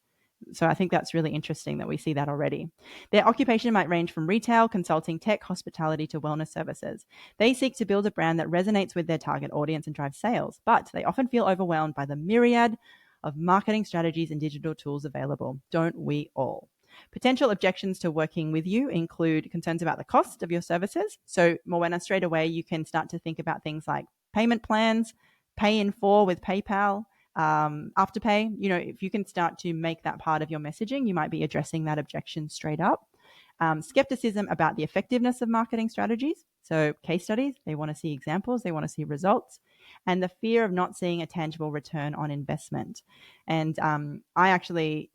So I think that's really interesting that we see that already. Their occupation might range from retail, consulting, tech, hospitality to wellness services. They seek to build a brand that resonates with their target audience and drives sales, but they often feel overwhelmed by the myriad of marketing strategies and digital tools available. Don't we all? Potential objections to working with you include concerns about the cost of your services. So Morwenna, straight away, you can start to think about things like payment plans, pay in full with PayPal, afterpay. If you can start to make that part of your messaging, you might be addressing that objection straight up. Skepticism about the effectiveness of marketing strategies. So case studies, they want to see examples, they want to see results, and the fear of not seeing a tangible return on investment. And I actually,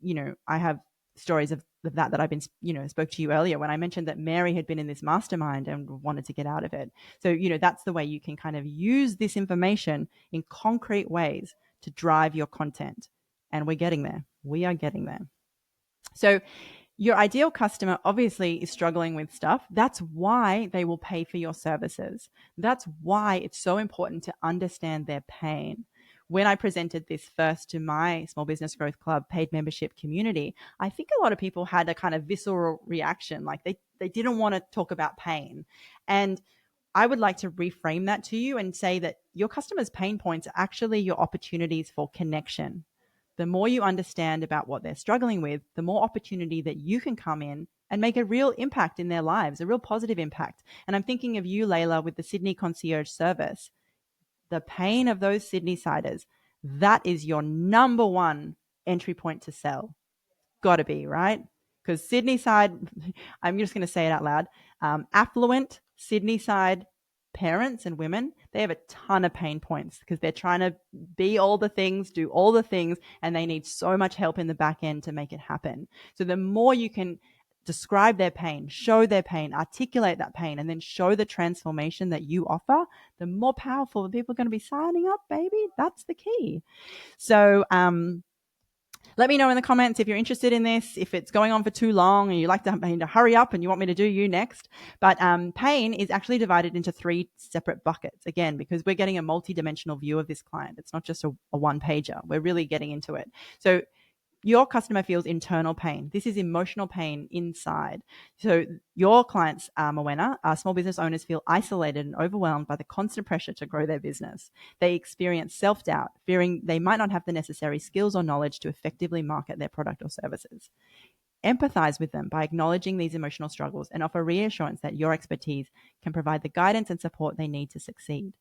I have stories of that I've been, spoke to you earlier when I mentioned that Mary had been in this mastermind and wanted to get out of it. So, that's the way you can kind of use this information in concrete ways to drive your content. And we're getting there. We are getting there. So your ideal customer obviously is struggling with stuff. That's why they will pay for your services. That's why it's so important to understand their pain. When I presented this first to my Small Business Growth Club paid membership community, I think a lot of people had a kind of visceral reaction, like they didn't want to talk about pain. And I would like to reframe that to you and say that your customers' pain points are actually your opportunities for connection. The more you understand about what they're struggling with, the more opportunity that you can come in and make a real impact in their lives, a real positive impact. And I'm thinking of you, Layla, with the Sydney Concierge Service. The pain of those Sydney-siders, that is your number one entry point to sell. Got to be, right? Because Sydney side, I'm just going to say it out loud, affluent Sydney side parents and women, they have a ton of pain points because they're trying to be all the things, do all the things, and they need so much help in the back end to make it happen. So the more you can describe their pain, show their pain, articulate that pain, and then show the transformation that you offer, the more powerful the people are going to be signing up, baby. That's the key. So, let me know in the comments if you're interested in this, if it's going on for too long and you like to hurry up and you want me to do you next. But pain is actually divided into 3 separate buckets, again, because we're getting a multi-dimensional view of this client. It's not just a one-pager. We're really getting into it. So your customer feels internal pain. This is emotional pain inside. So your clients, Morwenna, small business owners feel isolated and overwhelmed by the constant pressure to grow their business. They experience self-doubt, fearing they might not have the necessary skills or knowledge to effectively market their product or services. Empathize with them by acknowledging these emotional struggles and offer reassurance that your expertise can provide the guidance and support they need to succeed.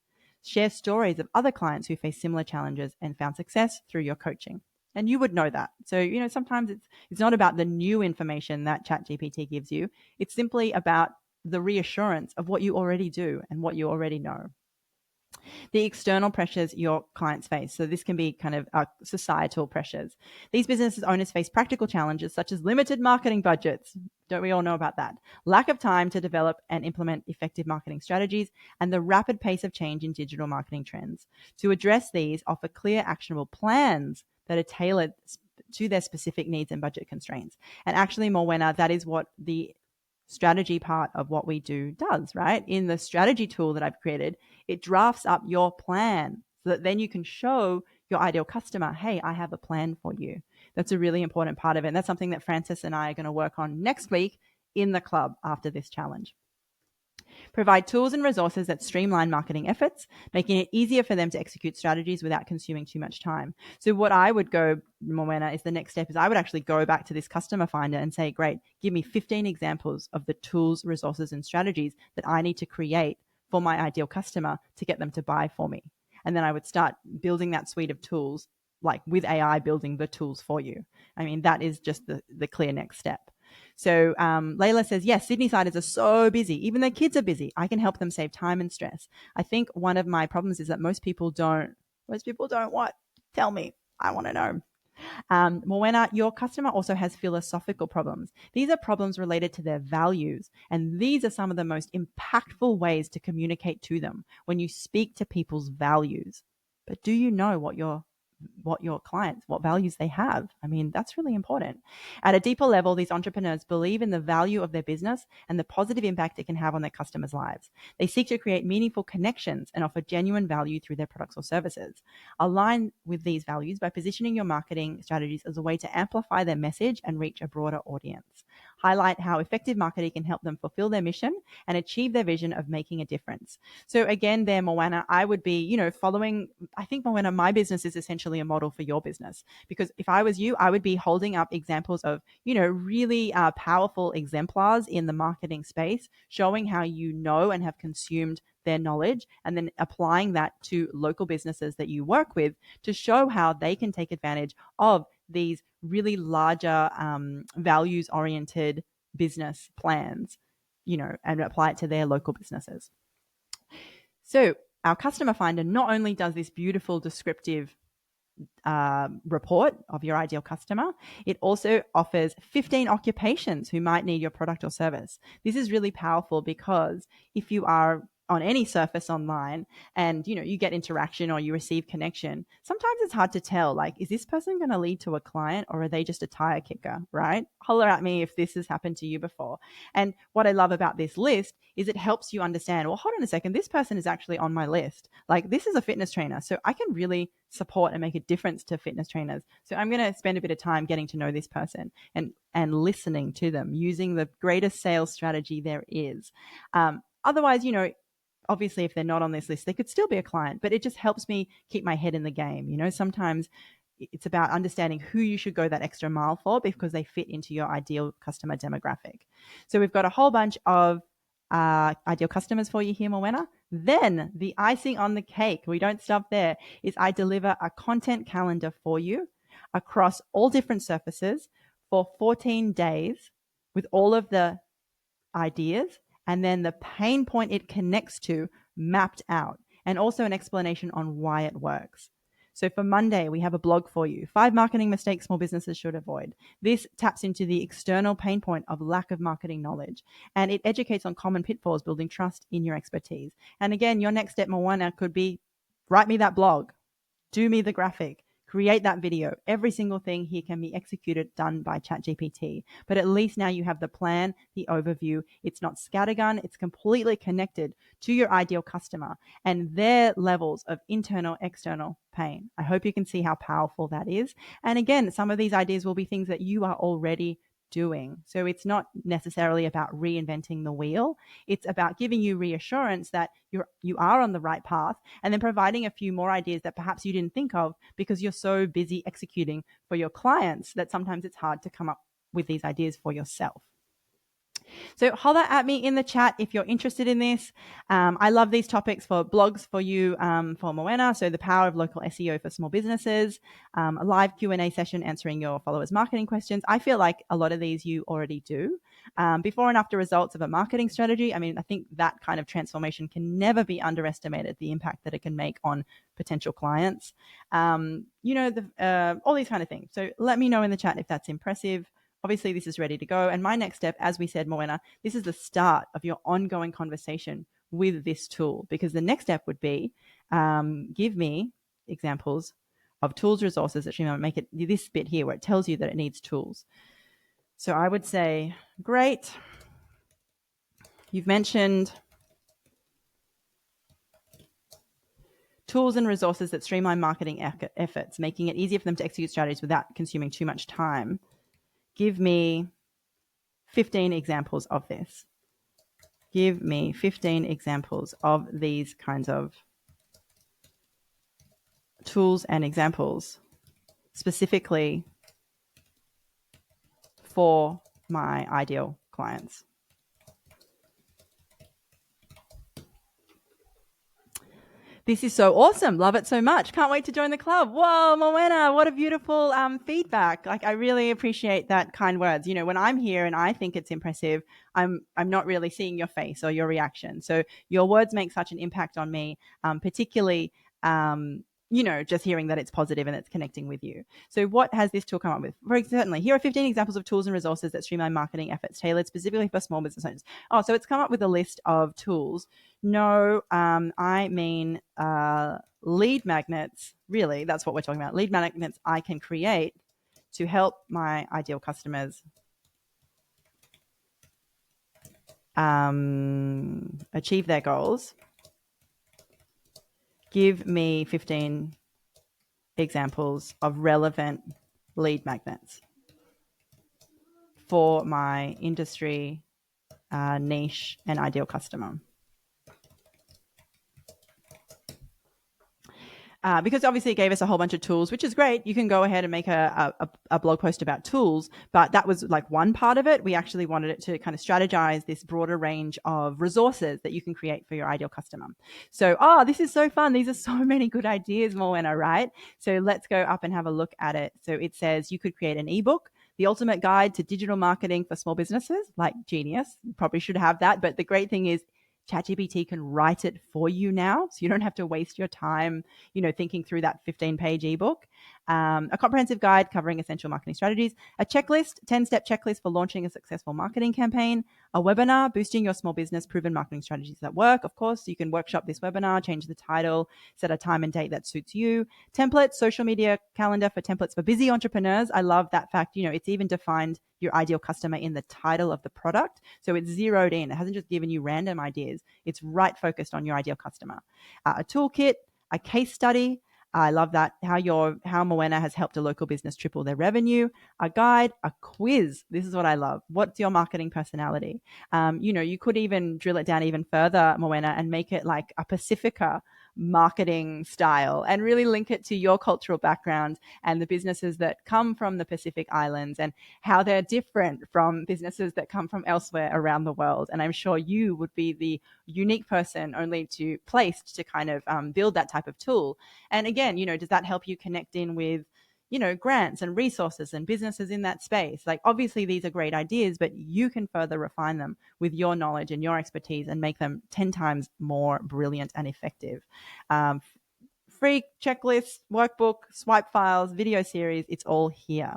Share stories of other clients who face similar challenges and found success through your coaching. And you would know that. So, sometimes it's not about the new information that ChatGPT gives you. It's simply about the reassurance of what you already do and what you already know. The external pressures your clients face. So this can be kind of societal pressures. These business owners face practical challenges such as limited marketing budgets. Don't we all know about that? Lack of time to develop and implement effective marketing strategies, and the rapid pace of change in digital marketing trends. To address these, offer clear, actionable plans that are tailored to their specific needs and budget constraints. And actually, Morwenna, that is what the strategy part of what we do does, right? In the strategy tool that I've created, it drafts up your plan so that then you can show your ideal customer, hey, I have a plan for you. That's a really important part of it. And that's something that Frances and I are going to work on next week in the club after this challenge. Provide tools and resources that streamline marketing efforts, making it easier for them to execute strategies without consuming too much time. So what I would go, Morwenna, is the next step is I would actually go back to this customer finder and say, great, give me 15 examples of the tools, resources, and strategies that I need to create for my ideal customer to get them to buy for me. And then I would start building that suite of tools, like with AI building the tools for you. I mean, that is just the clear next step. So Layla says, yes, Sydney siders are so busy. Even their kids are busy. I can help them save time and stress. I think one of my problems is that most people don't what? Tell me. I want to know. Morwenna, your customer also has philosophical problems. These are problems related to their values. And these are some of the most impactful ways to communicate to them when you speak to people's values. But do you know what your clients, what values they have? I mean, that's really important. At a deeper level, these entrepreneurs believe in the value of their business and the positive impact it can have on their customers' lives. They seek to create meaningful connections and offer genuine value through their products or services. Align with these values by positioning your marketing strategies as a way to amplify their message and reach a broader audience. Highlight how effective marketing can help them fulfill their mission and achieve their vision of making a difference. So again, there, Morwenna, I would be, following, I think, Morwenna, my business is essentially a model for your business, because if I was you, I would be holding up examples of, really powerful exemplars in the marketing space, showing how you know and have consumed their knowledge, and then applying that to local businesses that you work with to show how they can take advantage of these really larger values-oriented business plans, and apply it to their local businesses. So our customer finder not only does this beautiful descriptive report of your ideal customer, it also offers 15 occupations who might need your product or service. This is really powerful because if you are on any surface online and you get interaction or you receive connection, sometimes it's hard to tell, like, is this person going to lead to a client or are they just a tire kicker, right? Holler at me if this has happened to you before. And what I love about this list is it helps you understand, well, hold on a second, this person is actually on my list. Like, this is a fitness trainer, so I can really support and make a difference to fitness trainers. So I'm going to spend a bit of time getting to know this person and listening to them, using the greatest sales strategy there is. Otherwise, obviously, if they're not on this list, they could still be a client, but it just helps me keep my head in the game. Sometimes it's about understanding who you should go that extra mile for because they fit into your ideal customer demographic. So we've got a whole bunch of ideal customers for you here, Morwenna. Then the icing on the cake, we don't stop there, is I deliver a content calendar for you across all different surfaces for 14 days with all of the ideas and then the pain point it connects to mapped out, and also an explanation on why it works. So for Monday, we have a blog for you, 5 marketing mistakes small businesses should avoid. This taps into the external pain point of lack of marketing knowledge, and it educates on common pitfalls, building trust in your expertise. And again, your next step, Morwenna, could be write me that blog, do me the graphic, create that video. Every single thing here can be executed, done by ChatGPT. But at least now you have the plan, the overview. It's not scattergun. It's completely connected to your ideal customer and their levels of internal, external pain. I hope you can see how powerful that is. And again, some of these ideas will be things that you are already doing. So it's not necessarily about reinventing the wheel. It's about giving you reassurance that you are on the right path, and then providing a few more ideas that perhaps you didn't think of because you're so busy executing for your clients that sometimes it's hard to come up with these ideas for yourself. So holler at me in the chat if you're interested in this. I love these topics for blogs for you, for Moena. So the power of local SEO for small businesses, a live Q&A session answering your followers' marketing questions. I feel like a lot of these you already do. Before and after results of a marketing strategy. I mean, I think that kind of transformation can never be underestimated, the impact that it can make on potential clients. All these kind of things. So let me know in the chat if that's impressive. Obviously, this is ready to go. And my next step, as we said, Moena, this is the start of your ongoing conversation with this tool, because the next step would be give me examples of tools, resources that Streamline make it this bit here where it tells you that it needs tools. So I would say, great. You've mentioned tools and resources that streamline marketing efforts, making it easier for them to execute strategies without consuming too much time. Give me 15 examples of this. Give me 15 examples of these kinds of tools and examples specifically for my ideal clients. This is so awesome. Love it so much. Can't wait to join the club. Whoa, Moena, what a beautiful feedback. Like, I really appreciate that kind words. You know, when I'm here and I think it's impressive, I'm not really seeing your face or your reaction. So your words make such an impact on me, particularly just hearing that it's positive and it's connecting with you. So what has this tool come up with? Very certainly, here are 15 examples of tools and resources that streamline marketing efforts tailored specifically for small business owners. Oh, so it's come up with a list of tools. No, I mean lead magnets. Really, that's what we're talking about. Lead magnets I can create to help my ideal customers achieve their goals. Give me 15 examples of relevant lead magnets for my industry, niche, and ideal customer. Because obviously it gave us a whole bunch of tools, which is great. You can go ahead and make a blog post about tools, but that was like one part of it. We actually wanted it to kind of strategize this broader range of resources that you can create for your ideal customer. So, this is so fun. These are so many good ideas, Moena, right? So let's go up and have a look at it. So it says you could create an ebook, the ultimate guide to digital marketing for small businesses. Like, genius. You probably should have that. But the great thing is, ChatGPT can write it for you now, so you don't have to waste your time, thinking through that 15-page ebook. A comprehensive guide covering essential marketing strategies, a checklist, 10-step checklist for launching a successful marketing campaign, a webinar, boosting your small business, proven marketing strategies that work. Of course, you can workshop this webinar, change the title, set a time and date that suits you. Templates, social media calendar for templates for busy entrepreneurs. I love that fact. It's even defined your ideal customer in the title of the product. So it's zeroed in. It hasn't just given you random ideas. It's right focused on your ideal customer. A toolkit, a case study. I love that. How Moena has helped a local business triple their revenue. A guide, a quiz. This is what I love. What's your marketing personality? You could even drill it down even further, Moena, and make it like a Pacifica marketing style and really link it to your cultural background and the businesses that come from the Pacific Islands and how they're different from businesses that come from elsewhere around the world. And I'm sure you would be the unique person placed to kind of build that type of tool. And again, does that help you connect in with grants and resources and businesses in that space? Like, obviously these are great ideas, but you can further refine them with your knowledge and your expertise and make them 10 times more brilliant and effective. Free checklists, workbook, swipe files, video series, it's all here.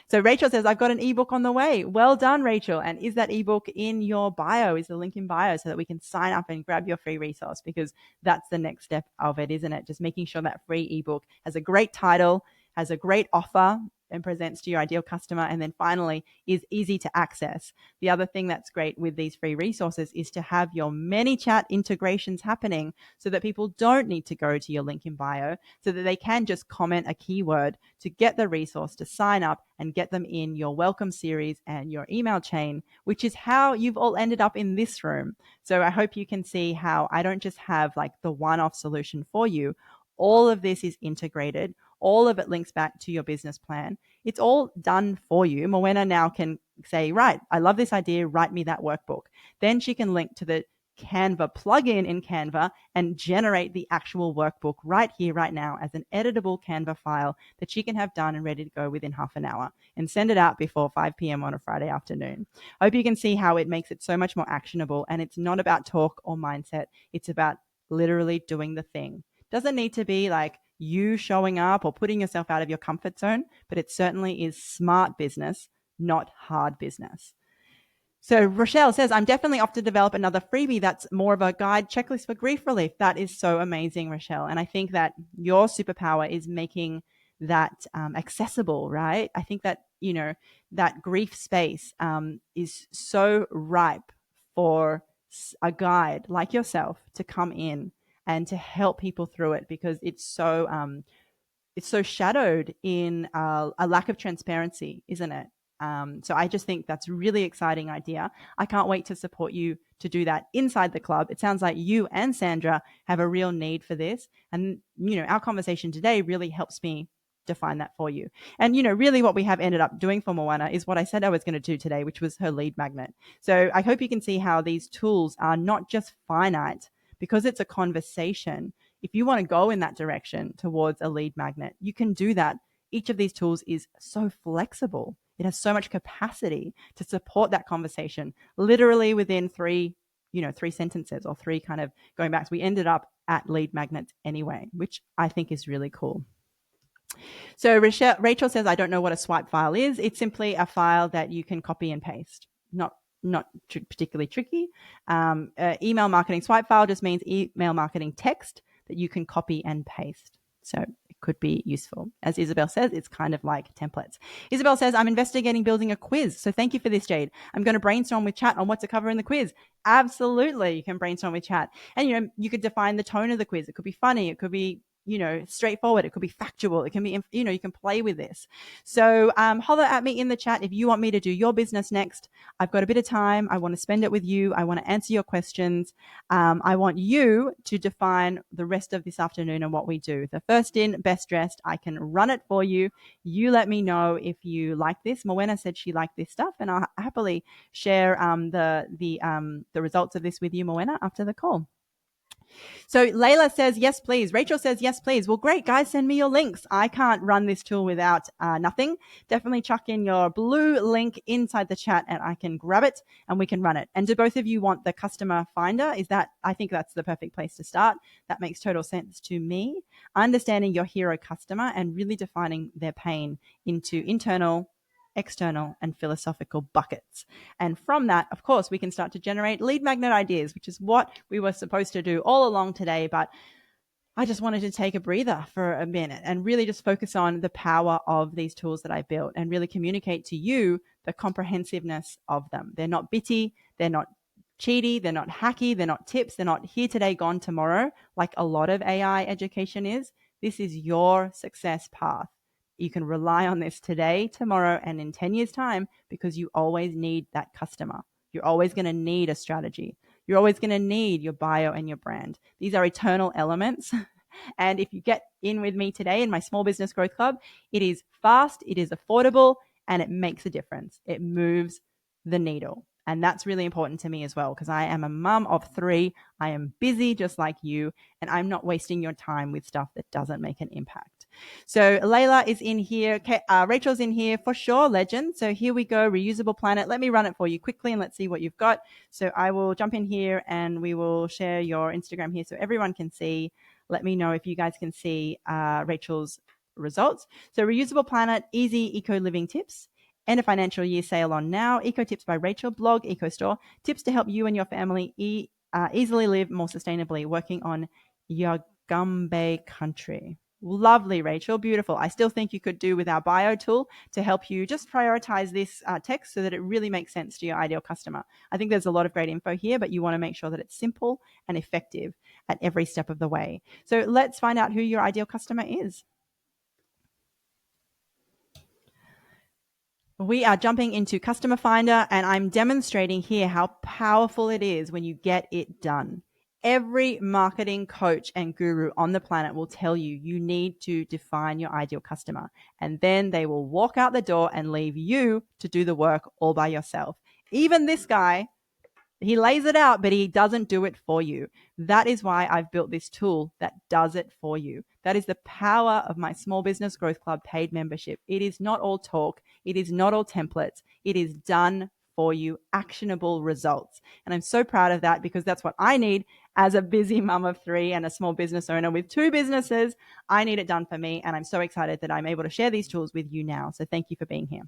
So Rachel says, I've got an ebook on the way. Well done, Rachel. And is that ebook in your bio? Is the link in bio so that we can sign up and grab your free resource? Because that's the next step of it, isn't it? Just making sure that free ebook has a great title, has a great offer and presents to your ideal customer, and then finally is easy to access. The other thing that's great with these free resources is to have your ManyChat integrations happening so that people don't need to go to your link in bio, so that they can just comment a keyword to get the resource, to sign up and get them in your welcome series and your email chain, which is how you've all ended up in this room. So I hope you can see how I don't just have like the one-off solution for you. All of this is integrated. All of it links back to your business plan. It's all done for you. Morwenna now can say, right, I love this idea, write me that workbook. Then she can link to the Canva plugin in Canva and generate the actual workbook right here, right now, as an editable Canva file that she can have done and ready to go within half an hour and send it out before 5 p.m. on a Friday afternoon. I hope you can see how it makes it so much more actionable, and it's not about talk or mindset. It's about literally doing the thing. Doesn't need to be like you showing up or putting yourself out of your comfort zone, but it certainly is smart business, not hard business. So Rochelle says, I'm definitely off to develop another freebie that's more of a guide checklist for grief relief. That is so amazing, Rochelle. And I think that your superpower is making that accessible, right? I think that, that grief space is so ripe for a guide like yourself to come in and to help people through it, because it's so shadowed in a lack of transparency, isn't it? So I just think that's a really exciting idea. I can't wait to support you to do that inside the club. It sounds like you and Sandra have a real need for this. And, our conversation today really helps me define that for you. And, really what we have ended up doing for Moana is what I said I was going to do today, which was her lead magnet. So I hope you can see how these tools are not just finite because it's a conversation. If you want to go in that direction towards a lead magnet, you can do that. Each of these tools is so flexible. It has so much capacity to support that conversation literally within three sentences or three kind of going backs. We ended up at lead magnets anyway, which I think is really cool. So Rachel says, I don't know what a swipe file is. It's simply a file that you can copy and paste. Not particularly tricky. Email marketing swipe file just means email marketing text that you can copy and paste. So it could be useful. As Isabel says, it's kind of like templates. Isabel says, I'm investigating building a quiz. So thank you for this, Jade. I'm going to brainstorm with chat on what to cover in the quiz. Absolutely. You can brainstorm with chat. And, you could define the tone of the quiz. It could be funny. It could be straightforward. It could be factual. It can be, you can play with this. So holler at me in the chat if you want me to do your business next. I've got a bit of time. I want to spend it with you. I want to answer your questions. I want you to define the rest of this afternoon and what we do. The first in, best dressed. I can run it for you. You let me know if you like this. Morwenna said she liked this stuff, and I'll happily share the results of this with you, Morwenna, after the call. So Layla says, yes, please. Rachel says, yes, please. Well, great, guys, send me your links. I can't run this tool without nothing. Definitely chuck in your blue link inside the chat and I can grab it and we can run it. And do both of you want the customer finder? I think that's the perfect place to start. That makes total sense to me. Understanding your hero customer and really defining their pain into internal, external, and philosophical buckets. And from that, of course, we can start to generate lead magnet ideas, which is what we were supposed to do all along today. But I just wanted to take a breather for a minute and really just focus on the power of these tools that I built and really communicate to you the comprehensiveness of them. They're not bitty. They're not cheaty. They're not hacky. They're not tips. They're not here today, gone tomorrow, like a lot of AI education is. This is your success path. You can rely on this today, tomorrow, and in 10 years' time, because you always need that customer. You're always going to need a strategy. You're always going to need your bio and your brand. These are eternal elements. And if you get in with me today in my Small Business Growth Club, it is fast, it is affordable, and it makes a difference. It moves the needle. And that's really important to me as well, because I am a mum of 3. I am busy just like you, and I'm not wasting your time with stuff that doesn't make an impact. So Layla is in here. Rachel's in here for sure, legend. So here we go, reusable planet. Let me run it for you quickly and let's see what you've got. So I will jump in here and we will share your Instagram here so everyone can see. Let me know if you guys can see Rachel's results. So reusable planet, easy eco living tips. End of financial year sale on now. Eco tips by Rachel, blog, Eco Store. Tips to help you and your family easily live more sustainably, working on Yagambay country. Lovely, Rachel. Beautiful. I still think you could do with our bio tool to help you just prioritize this text so that it really makes sense to your ideal customer. I think there's a lot of great info here, but you want to make sure that it's simple and effective at every step of the way. So let's find out who your ideal customer is. We are jumping into Customer Finder, and I'm demonstrating here how powerful it is when you get it done. Every marketing coach and guru on the planet will tell you you need to define your ideal customer, and then they will walk out the door and leave you to do the work all by yourself. Even this guy, he lays it out, but he doesn't do it for you. That is why I've built this tool that does it for you. That is the power of my Small Business Growth Club paid membership. It is not all talk. It is not all templates. It is done for you, actionable results. And I'm so proud of that because that's what I need as a busy mum of 3 and a small business owner with 2 businesses. I need it done for me. And I'm so excited that I'm able to share these tools with you now. So thank you for being here.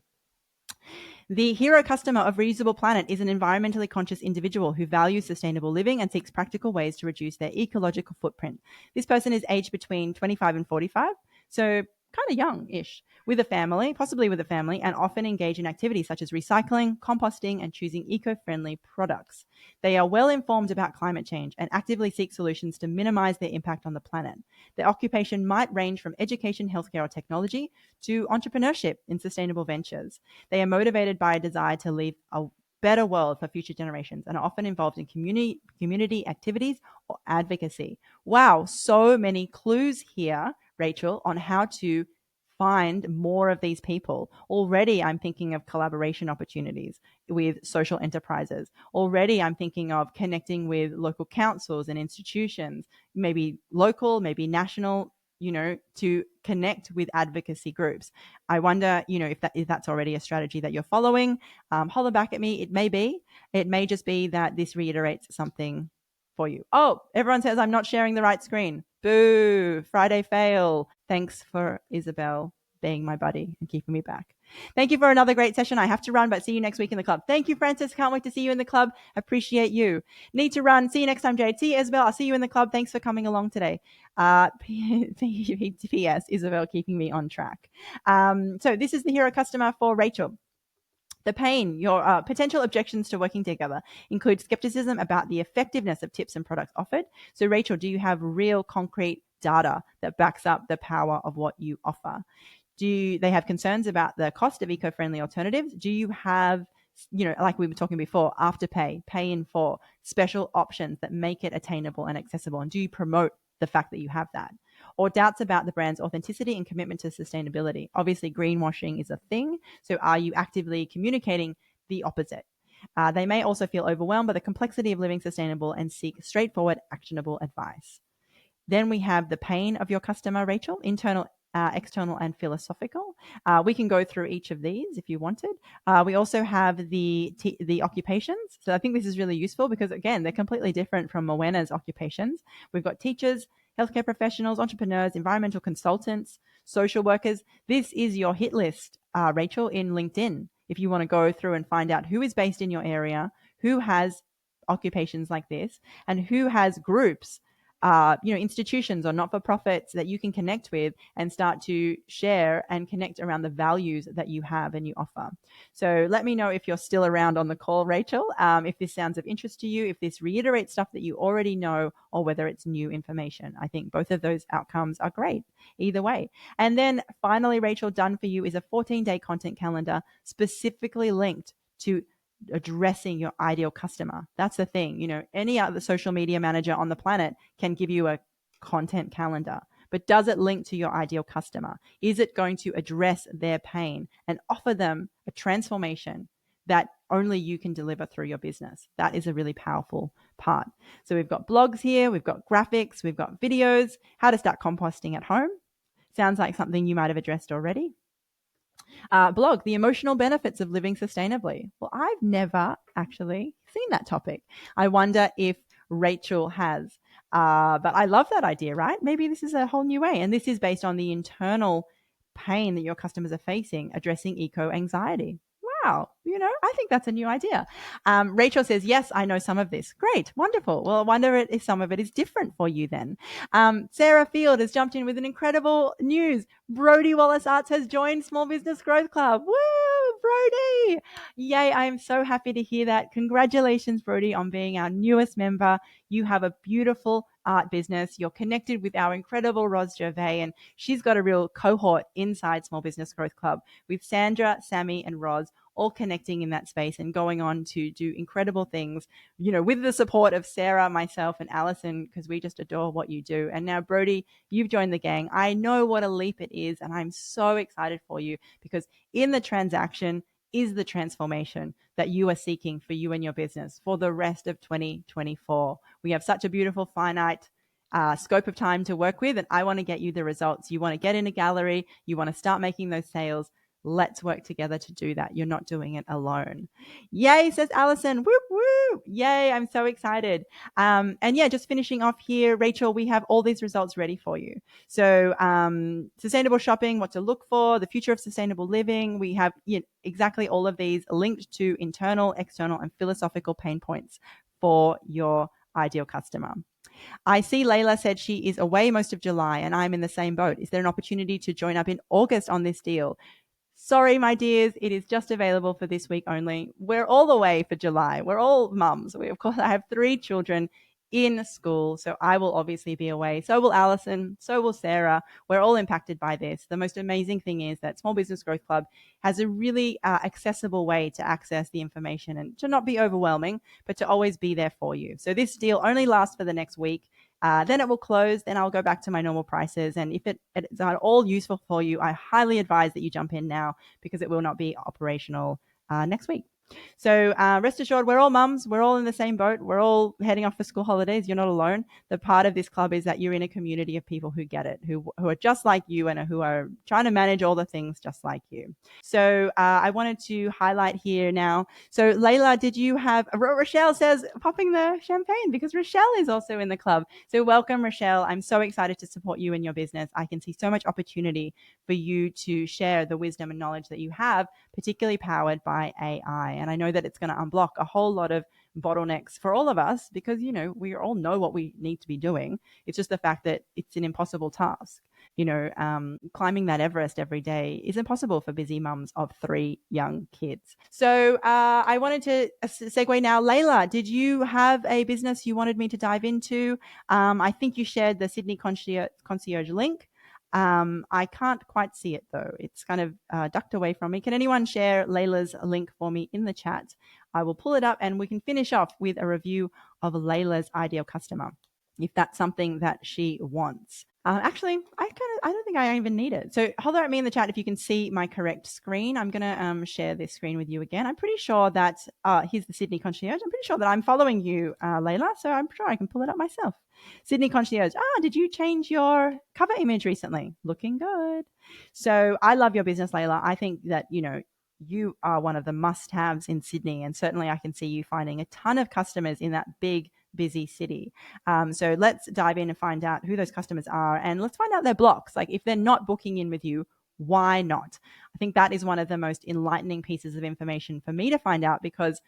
The hero customer of Reusable Planet is an environmentally conscious individual who values sustainable living and seeks practical ways to reduce their ecological footprint. This person is aged between 25 and 45, so kind of young-ish, with a family, possibly with a family, and often engage in activities such as recycling, composting, and choosing eco-friendly products. They are well informed about climate change and actively seek solutions to minimize their impact on the planet. Their occupation might range from education, healthcare, or technology to entrepreneurship in sustainable ventures. They are motivated by a desire to leave a better world for future generations and are often involved in community activities or advocacy. Wow, so many clues here, Rachel, on how to find more of these people. Already I'm thinking of collaboration opportunities with social enterprises. Already I'm thinking of connecting with local councils and institutions, maybe local, maybe national, to connect with advocacy groups. I wonder, if that's already a strategy that you're following. Holler back at me. It may be. It may just be that this reiterates something for you. Oh, everyone says I'm not sharing the right screen. Boo, Friday fail. Thanks for Isabel being my buddy and keeping me back. Thank you for another great session. I have to run, but see you next week in the club. Thank you, Francis. Can't wait to see you in the club. Appreciate you. Need to run. See you next time, Jade. See you, Isabel. I'll see you in the club. Thanks for coming along today. P.S. Isabel keeping me on track. So this is the hero customer for Rachel. The pain, your potential objections to working together include skepticism about the effectiveness of tips and products offered. So, Rachel, do you have real concrete data that backs up the power of what you offer? Do they have concerns about the cost of eco-friendly alternatives? Do you have, like we were talking before, afterpay, pay in full, special options that make it attainable and accessible? And do you promote the fact that you have that? Or doubts about the brand's authenticity and commitment to sustainability? Obviously, greenwashing is a thing. So are you actively communicating the opposite? They may also feel overwhelmed by the complexity of living sustainable and seek straightforward, actionable advice. Then we have the pain of your customer, Rachel, internal, external, and philosophical. We can go through each of these if you wanted. We also have the occupations. So I think this is really useful because, again, they're completely different from Mowena's occupations. We've got teachers, healthcare professionals, entrepreneurs, environmental consultants, social workers. This is your hit list, Rachel, in LinkedIn. If you want to go through and find out who is based in your area, who has occupations like this, and who has groups, institutions or not-for-profits that you can connect with and start to share and connect around the values that you have and you offer. So let me know if you're still around on the call, Rachel, if this sounds of interest to you, if this reiterates stuff that you already know, or whether it's new information. I think both of those outcomes are great either way. And then finally, Rachel, done for you is a 14-day content calendar specifically linked to addressing your ideal customer. That's the thing. Any other social media manager on the planet can give you a content calendar, but does it link to your ideal customer? Is it going to address their pain and offer them a transformation that only you can deliver through your business? That is a really powerful part. So we've got blogs here, we've got graphics, we've got videos, how to start composting at home. Sounds like something you might have addressed already. Blog, the emotional benefits of living sustainably. Well, I've never actually seen that topic. I wonder if Rachel has. But I love that idea, right? Maybe this is a whole new way. And this is based on the internal pain that your customers are facing, addressing eco-anxiety. Wow. I think that's a new idea. Rachel says, yes, I know some of this. Great. Wonderful. Well, I wonder if some of it is different for you then. Sarah Field has jumped in with an incredible news. Brody Wallace Arts has joined Small Business Growth Club. Woo, Brody. Yay. I am so happy to hear that. Congratulations, Brody, on being our newest member. You have a beautiful art business. You're connected with our incredible Roz Gervais, and she's got a real cohort inside Small Business Growth Club with Sandra, Sammy, and Roz all connecting in that space and going on to do incredible things, with the support of Sarah, myself, and Alison, because we just adore what you do. And now, Brody, you've joined the gang. I know what a leap it is, and I'm so excited for you, because in the transaction is the transformation that you are seeking for you and your business for the rest of 2024. We have such a beautiful finite scope of time to work with, and I want to get you the results. You want to get in a gallery, you want to start making those sales. Let's work together to do that. You're not doing it alone. Yay, says Alison. Whoop, whoop. Yay, I'm so excited. And yeah, just finishing off here, Rachel, we have all these results ready for you. So sustainable shopping, what to look for, the future of sustainable living. We have exactly all of these linked to internal, external, and philosophical pain points for your ideal customer. I see Layla said she is away most of July, and I'm in the same boat. Is there an opportunity to join up in August on this deal? Sorry, my dears, it is just available for this week only. We're all away for July. We're all mums. Of course, I have 3 children in school, so I will obviously be away. So will Alison. So will Sarah. We're all impacted by this. The most amazing thing is that Small Business Growth Club has a really accessible way to access the information and to not be overwhelming, but to always be there for you. So this deal only lasts for the next week. Then it will close. Then I'll go back to my normal prices. And if it's not all useful for you, I highly advise that you jump in now, because it will not be operational next week. So rest assured, we're all mums. We're all in the same boat. We're all heading off for school holidays. You're not alone. The part of this club is that you're in a community of people who get it, who are just like you and who are trying to manage all the things just like you. So I wanted to highlight here now. So Layla, did you have, Rochelle says, popping the champagne, because Rochelle is also in the club. So welcome, Rochelle. I'm so excited to support you in your business. I can see so much opportunity for you to share the wisdom and knowledge that you have, particularly powered by AI. And I know that it's going to unblock a whole lot of bottlenecks for all of us, because, we all know what we need to be doing. It's just the fact that it's an impossible task. Climbing that Everest every day is impossible for busy mums of 3 young kids. So I wanted to segue now. Layla, did you have a business you wanted me to dive into? I think you shared the Sydney concierge link. I can't quite see it though. It's kind of ducked away from me. Can anyone share Layla's link for me in the chat? I will pull it up and we can finish off with a review of Layla's ideal customer, if that's something that she wants. Actually, I don't think I even need it. So holler at me in the chat if you can see my correct screen. I'm going to share this screen with you again. I'm pretty sure that, here's the Sydney concierge. I'm pretty sure that I'm following you, Layla, so I'm sure I can pull it up myself. Sydney concierge. Did you change your cover image recently? Looking good. So I love your business, Layla. I think that, you are one of the must-haves in Sydney, and certainly I can see you finding a ton of customers in that big, busy city. So let's dive in and find out who those customers are, and let's find out their blocks. Like, if they're not booking in with you, why not? I think that is one of the most enlightening pieces of information for me to find out, because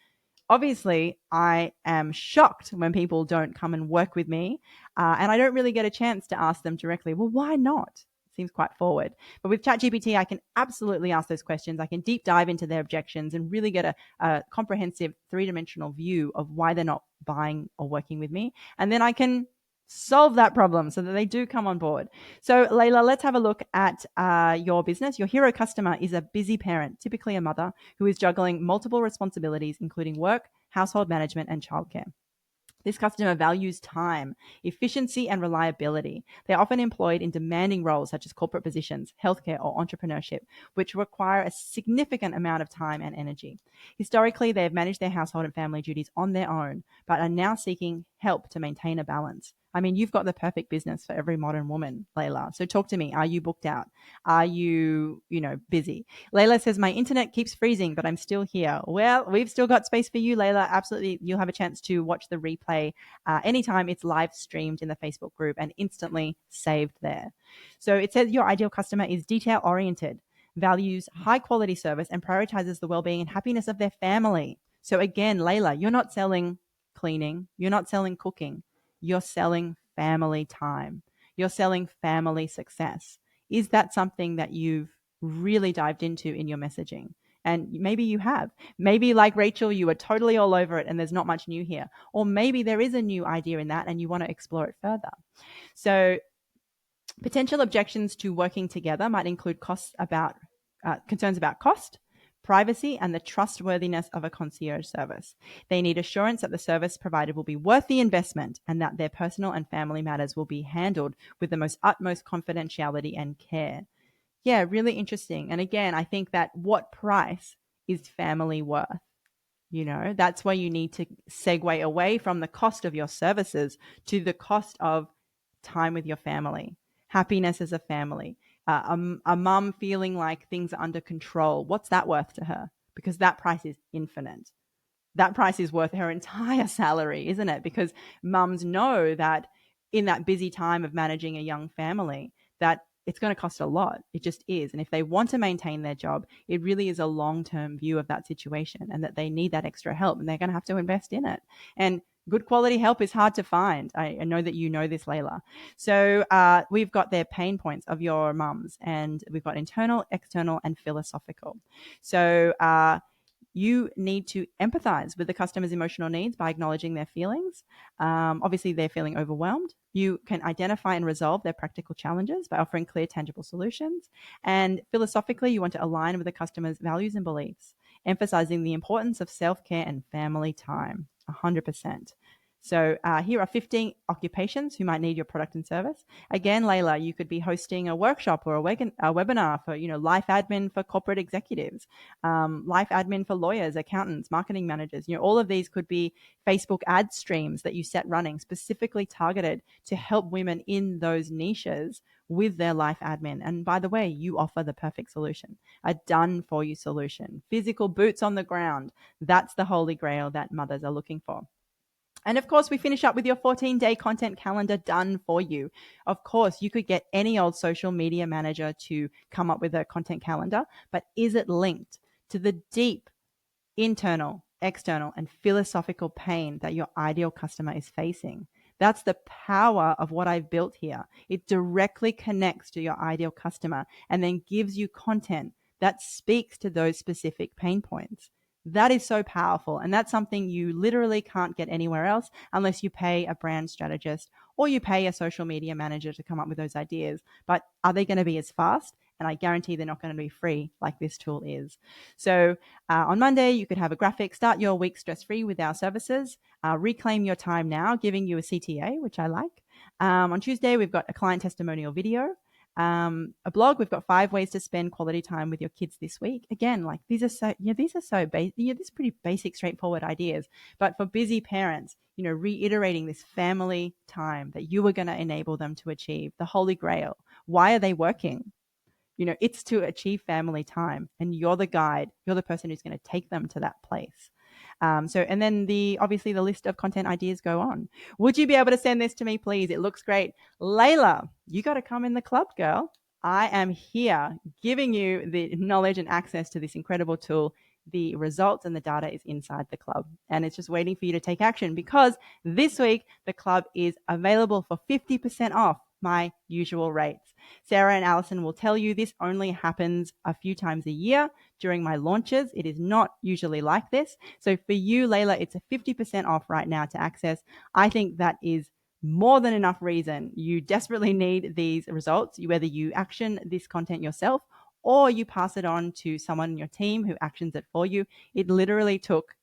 obviously I am shocked when people don't come and work with me, and I don't really get a chance to ask them directly, well, why not? Seems quite forward. But with ChatGPT, I can absolutely ask those questions. I can deep dive into their objections and really get a comprehensive 3-dimensional view of why they're not buying or working with me. And then I can solve that problem so that they do come on board. So Layla, let's have a look at your business. Your hero customer is a busy parent, typically a mother, who is juggling multiple responsibilities, including work, household management, and childcare. This customer values time, efficiency, and reliability. They're often employed in demanding roles such as corporate positions, healthcare, or entrepreneurship, which require a significant amount of time and energy. Historically, they have managed their household and family duties on their own, but are now seeking help to maintain a balance. I mean, you've got the perfect business for every modern woman, Layla. So talk to me. Are you booked out? Are you, busy? Layla says, my internet keeps freezing, but I'm still here. Well, we've still got space for you, Layla. Absolutely. You'll have a chance to watch the replay anytime. It's live streamed in the Facebook group and instantly saved there. So it says your ideal customer is detail oriented, values high quality service, and prioritizes the well-being and happiness of their family. So again, Layla, you're not selling cleaning. You're not selling cooking. You're selling family time. You're selling family success. Is that something that you've really dived into in your messaging? And maybe you have. Maybe like Rachel, you are totally all over it and there's not much new here. Or maybe there is a new idea in that and you want to explore it further. So potential objections to working together might include concerns about cost, privacy, and the trustworthiness of a concierge service. They need assurance that the service provided will be worth the investment and that their personal and family matters will be handled with the most utmost confidentiality and care. Yeah, really interesting. And again, I think that what price is family worth? That's where you need to segue away from the cost of your services to the cost of time with your family, happiness as a family, a mum feeling like things are under control. What's that worth to her? Because that price is infinite. That price is worth her entire salary, isn't it? Because mums know that in that busy time of managing a young family, that it's going to cost a lot. It just is. And if they want to maintain their job, it really is a long-term view of that situation and that they need that extra help and they're going to have to invest in it. And good quality help is hard to find. I know that you know this, Layla. So we've got their pain points of your mums, and we've got internal, external, and philosophical. So you need to empathize with the customer's emotional needs by acknowledging their feelings. Obviously, they're feeling overwhelmed. You can identify and resolve their practical challenges by offering clear, tangible solutions. And philosophically, you want to align with the customer's values and beliefs, emphasizing the importance of self-care and family time, 100%. So here are 15 occupations who might need your product and service. Again, Layla, you could be hosting a workshop or a webinar for, life admin for corporate executives, life admin for lawyers, accountants, marketing managers. All of these could be Facebook ad streams that you set running specifically targeted to help women in those niches with their life admin. And by the way, you offer the perfect solution, a done for you solution, physical boots on the ground. That's the holy grail that mothers are looking for. And of course, we finish up with your 14-day content calendar done for you. Of course, you could get any old social media manager to come up with a content calendar, but is it linked to the deep internal, external, and philosophical pain that your ideal customer is facing? That's the power of what I've built here. It directly connects to your ideal customer and then gives you content that speaks to those specific pain points. That is so powerful. And that's something you literally can't get anywhere else unless you pay a brand strategist or you pay a social media manager to come up with those ideas. But are they going to be as fast? And I guarantee they're not going to be free like this tool is. So on Monday, you could have a graphic, start your week stress-free with our services, reclaim your time now, giving you a CTA, which I like. On Tuesday, we've got a client testimonial video. A blog. We've got 5 ways to spend quality time with your kids this week. Again, like these are so basic, these are pretty basic, straightforward ideas. But for busy parents, reiterating this family time that you are going to enable them to achieve, the holy grail. Why are they working? It's to achieve family time, and you're the guide. You're the person who's going to take them to that place. And then obviously the list of content ideas go on. Would you be able to send this to me, please? It looks great. Layla, you got to come in the club, girl. I am here giving you the knowledge and access to this incredible tool. The results and the data is inside the club, and it's just waiting for you to take action, because this week the club is available for 50% off my usual rates. Sarah and Allison will tell you this only happens a few times a year during my launches. It is not usually like this. So for you, Layla, it's a 50% off right now to access. I think that is more than enough reason. You desperately need these results. Whether you action this content yourself or you pass it on to someone in your team who actions it for you. It literally took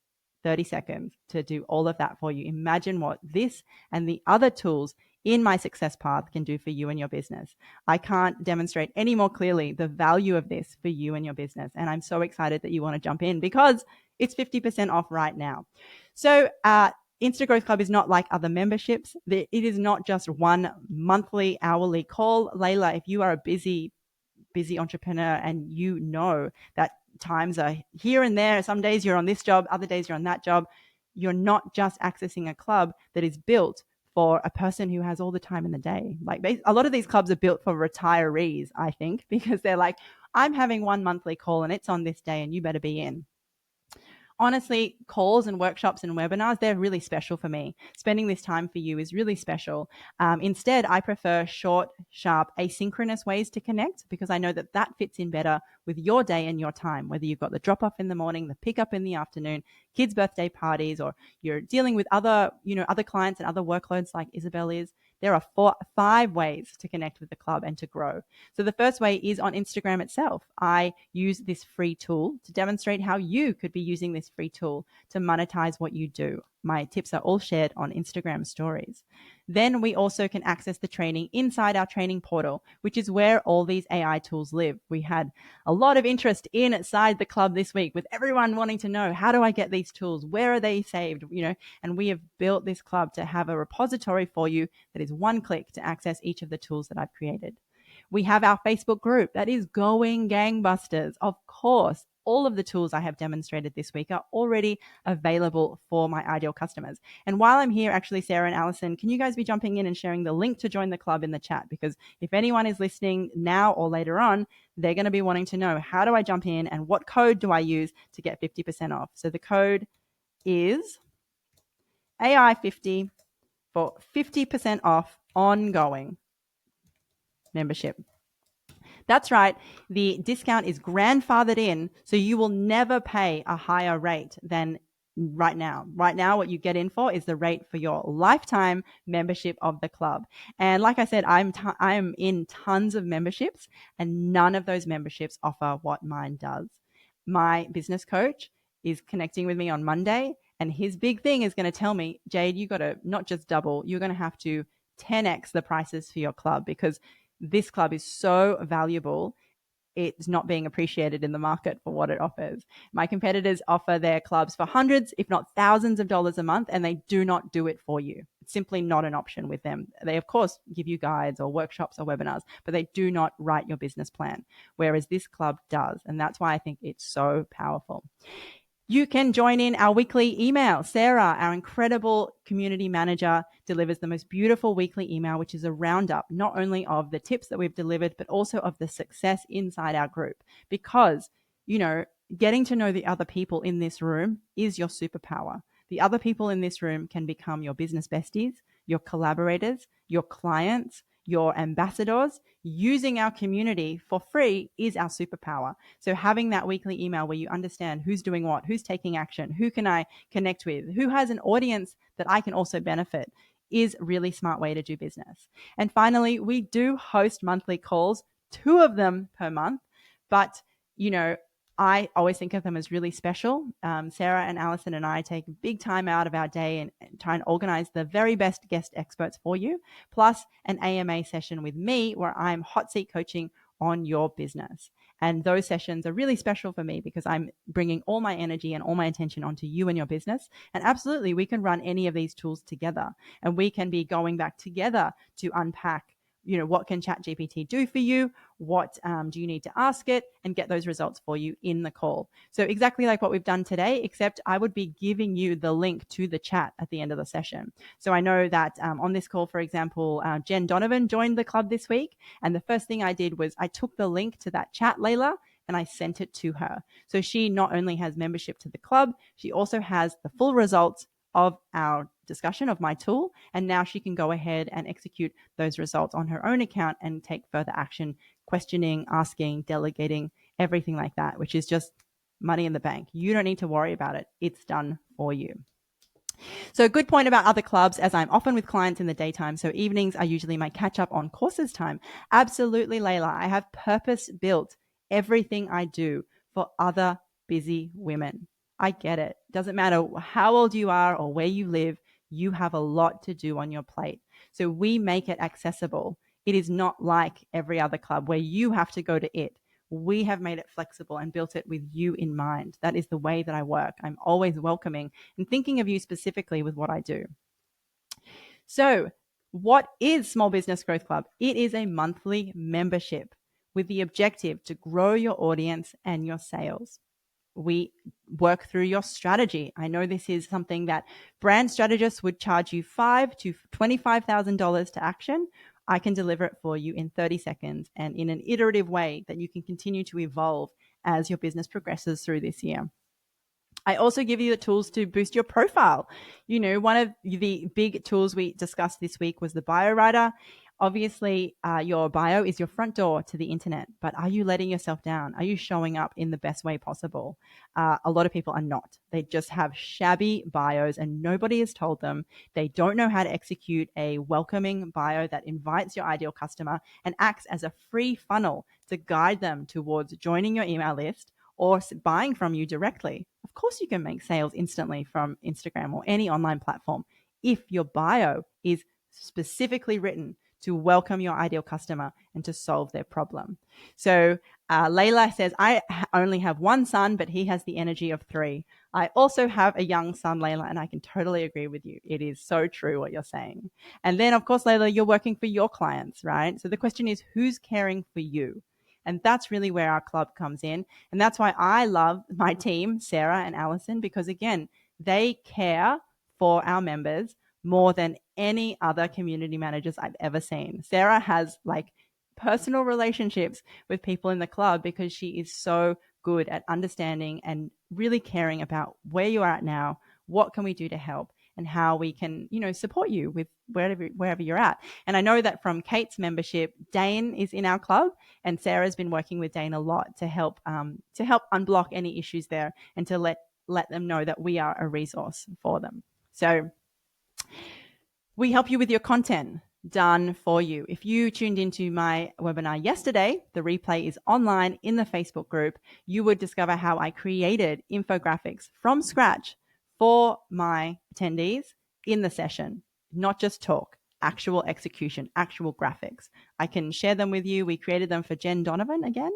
30 seconds to do all of that for you. Imagine what this and the other tools in my success path can do for you and your business. I can't demonstrate any more clearly the value of this for you and your business. And I'm so excited that you want to jump in, because it's 50% off right now. So Insta Growth Club is not like other memberships. It is not just one monthly, hourly call. Layla, if you are a busy entrepreneur and you know that times are here and there, some days you're on this job, other days you're on that job, you're not just accessing a club that is built for a person who has all the time in the day. Like a lot of these clubs are built for retirees, I think, because they're like, I'm having one monthly call and it's on this day and you better be in. Honestly, calls and workshops and webinars, they're really special for me. Spending this time for you is really special. Instead, I prefer short, sharp, asynchronous ways to connect, because I know that that fits in better with your day and your time, whether you've got the drop off in the morning, the pick up in the afternoon, kids' birthday parties, or you're dealing with other clients and other workloads like Isabel is. there are 5 ways to connect with the club and to grow. So the first way is on Instagram itself. I use this free tool to demonstrate how you could be using this free tool to monetize what you do. My tips are all shared on Instagram stories. Then we also can access the training inside our training portal, which is where all these AI tools live. We had a lot of interest inside the club this week with everyone wanting to know, how do I get these tools? Where are they saved? And we have built this club to have a repository for you that is one click to access each of the tools that I've created. We have our Facebook group that is going gangbusters. Of course, all of the tools I have demonstrated this week are already available for my ideal customers. And while I'm here, actually, Sarah and Allison, can you guys be jumping in and sharing the link to join the club in the chat? Because if anyone is listening now or later on, they're going to be wanting to know, how do I jump in and what code do I use to get 50% off? So the code is AI50 for 50% off ongoing membership. That's right. The discount is grandfathered in, so you will never pay a higher rate than right now. Right now, what you get in for is the rate for your lifetime membership of the club. And like I said, I'm in tons of memberships, and none of those memberships offer what mine does. My business coach is connecting with me on Monday, and his big thing is going to tell me, Jade, you got to not just double, you're going to have to 10x the prices for your club, because this club is so valuable. It's not being appreciated in the market for what it offers. My competitors offer their clubs for hundreds, if not thousands of dollars a month, and they do not do it for you. It's simply not an option with them. They, of course, give you guides or workshops or webinars, but they do not write your business plan, whereas this club does. And that's why I think it's so powerful. You can join in our weekly email. Sarah, our incredible community manager, delivers the most beautiful weekly email, which is a roundup, not only of the tips that we've delivered, but also of the success inside our group. Because, getting to know the other people in this room is your superpower. The other people in this room can become your business besties, your collaborators, your clients, your ambassadors. Using our community for free is our superpower. So having that weekly email where you understand who's doing what, who's taking action, who can I connect with, who has an audience that I can also benefit, is a really smart way to do business. And finally, we do host monthly calls, 2 of them per month, but I always think of them as really special. Sarah and Allison and I take big time out of our day and try and organize the very best guest experts for you, plus an AMA session with me where I'm hot seat coaching on your business. And those sessions are really special for me because I'm bringing all my energy and all my attention onto you and your business. And absolutely, we can run any of these tools together, and we can be going back together to unpack what can ChatGPT do for you? What do you need to ask it, and get those results for you in the call? So exactly like what we've done today, except I would be giving you the link to the chat at the end of the session. So I know that on this call, for example, Jen Donovan joined the club this week. And the first thing I did was I took the link to that chat, Layla, and I sent it to her. So she not only has membership to the club, she also has the full results of our discussion of my tool. And now she can go ahead and execute those results on her own account and take further action, questioning, asking, delegating, everything like that, which is just money in the bank. You don't need to worry about it. It's done for you. So a good point about other clubs, as I'm often with clients in the daytime, so evenings are usually my catch up on courses time. Absolutely, Layla. I have purpose built everything I do for other busy women. I get it. Doesn't matter how old you are or where you live, you have a lot to do on your plate. So we make it accessible. It is not like every other club where you have to go to it. We have made it flexible and built it with you in mind. That is the way that I work. I'm always welcoming and thinking of you specifically with what I do. So what is Small Business Growth Club? It is a monthly membership with the objective to grow your audience and your sales. We work through your strategy. I know this is something that brand strategists would charge you $5,000 to $25,000 to action. I can deliver it for you in 30 seconds and in an iterative way that you can continue to evolve as your business progresses through this year. I also give you the tools to boost your profile. One of the big tools we discussed this week was the bio writer. Obviously, your bio is your front door to the internet, but are you letting yourself down? Are you showing up in the best way possible? A lot of people are not. They just have shabby bios and nobody has told them. They don't know how to execute a welcoming bio that invites your ideal customer and acts as a free funnel to guide them towards joining your email list or buying from you directly. Of course, you can make sales instantly from Instagram or any online platform if your bio is specifically written to welcome your ideal customer and to solve their problem. So Layla says, I only have one son, but he has the energy of three. I also have a young son, Layla, and I can totally agree with you. It is so true what you're saying. And then, of course, Layla, you're working for your clients, right? So the question is, who's caring for you? And that's really where our club comes in. And that's why I love my team, Sarah and Allison, because again, they care for our members more than any other community managers I've ever seen. Sarah has like personal relationships with people in the club because she is so good at understanding and really caring about where you are at now, what can we do to help, and how we can, support you with wherever you're at. And I know that from Kate's membership, Dane is in our club, and Sarah's been working with Dane a lot to help unblock any issues there and to let them know that we are a resource for them. So we help you with your content, done for you. If you tuned into my webinar yesterday, the replay is online in the Facebook group. You would discover how I created infographics from scratch for my attendees in the session, not just talk, actual execution, actual graphics. I can share them with you. We created them for Jen Donovan again.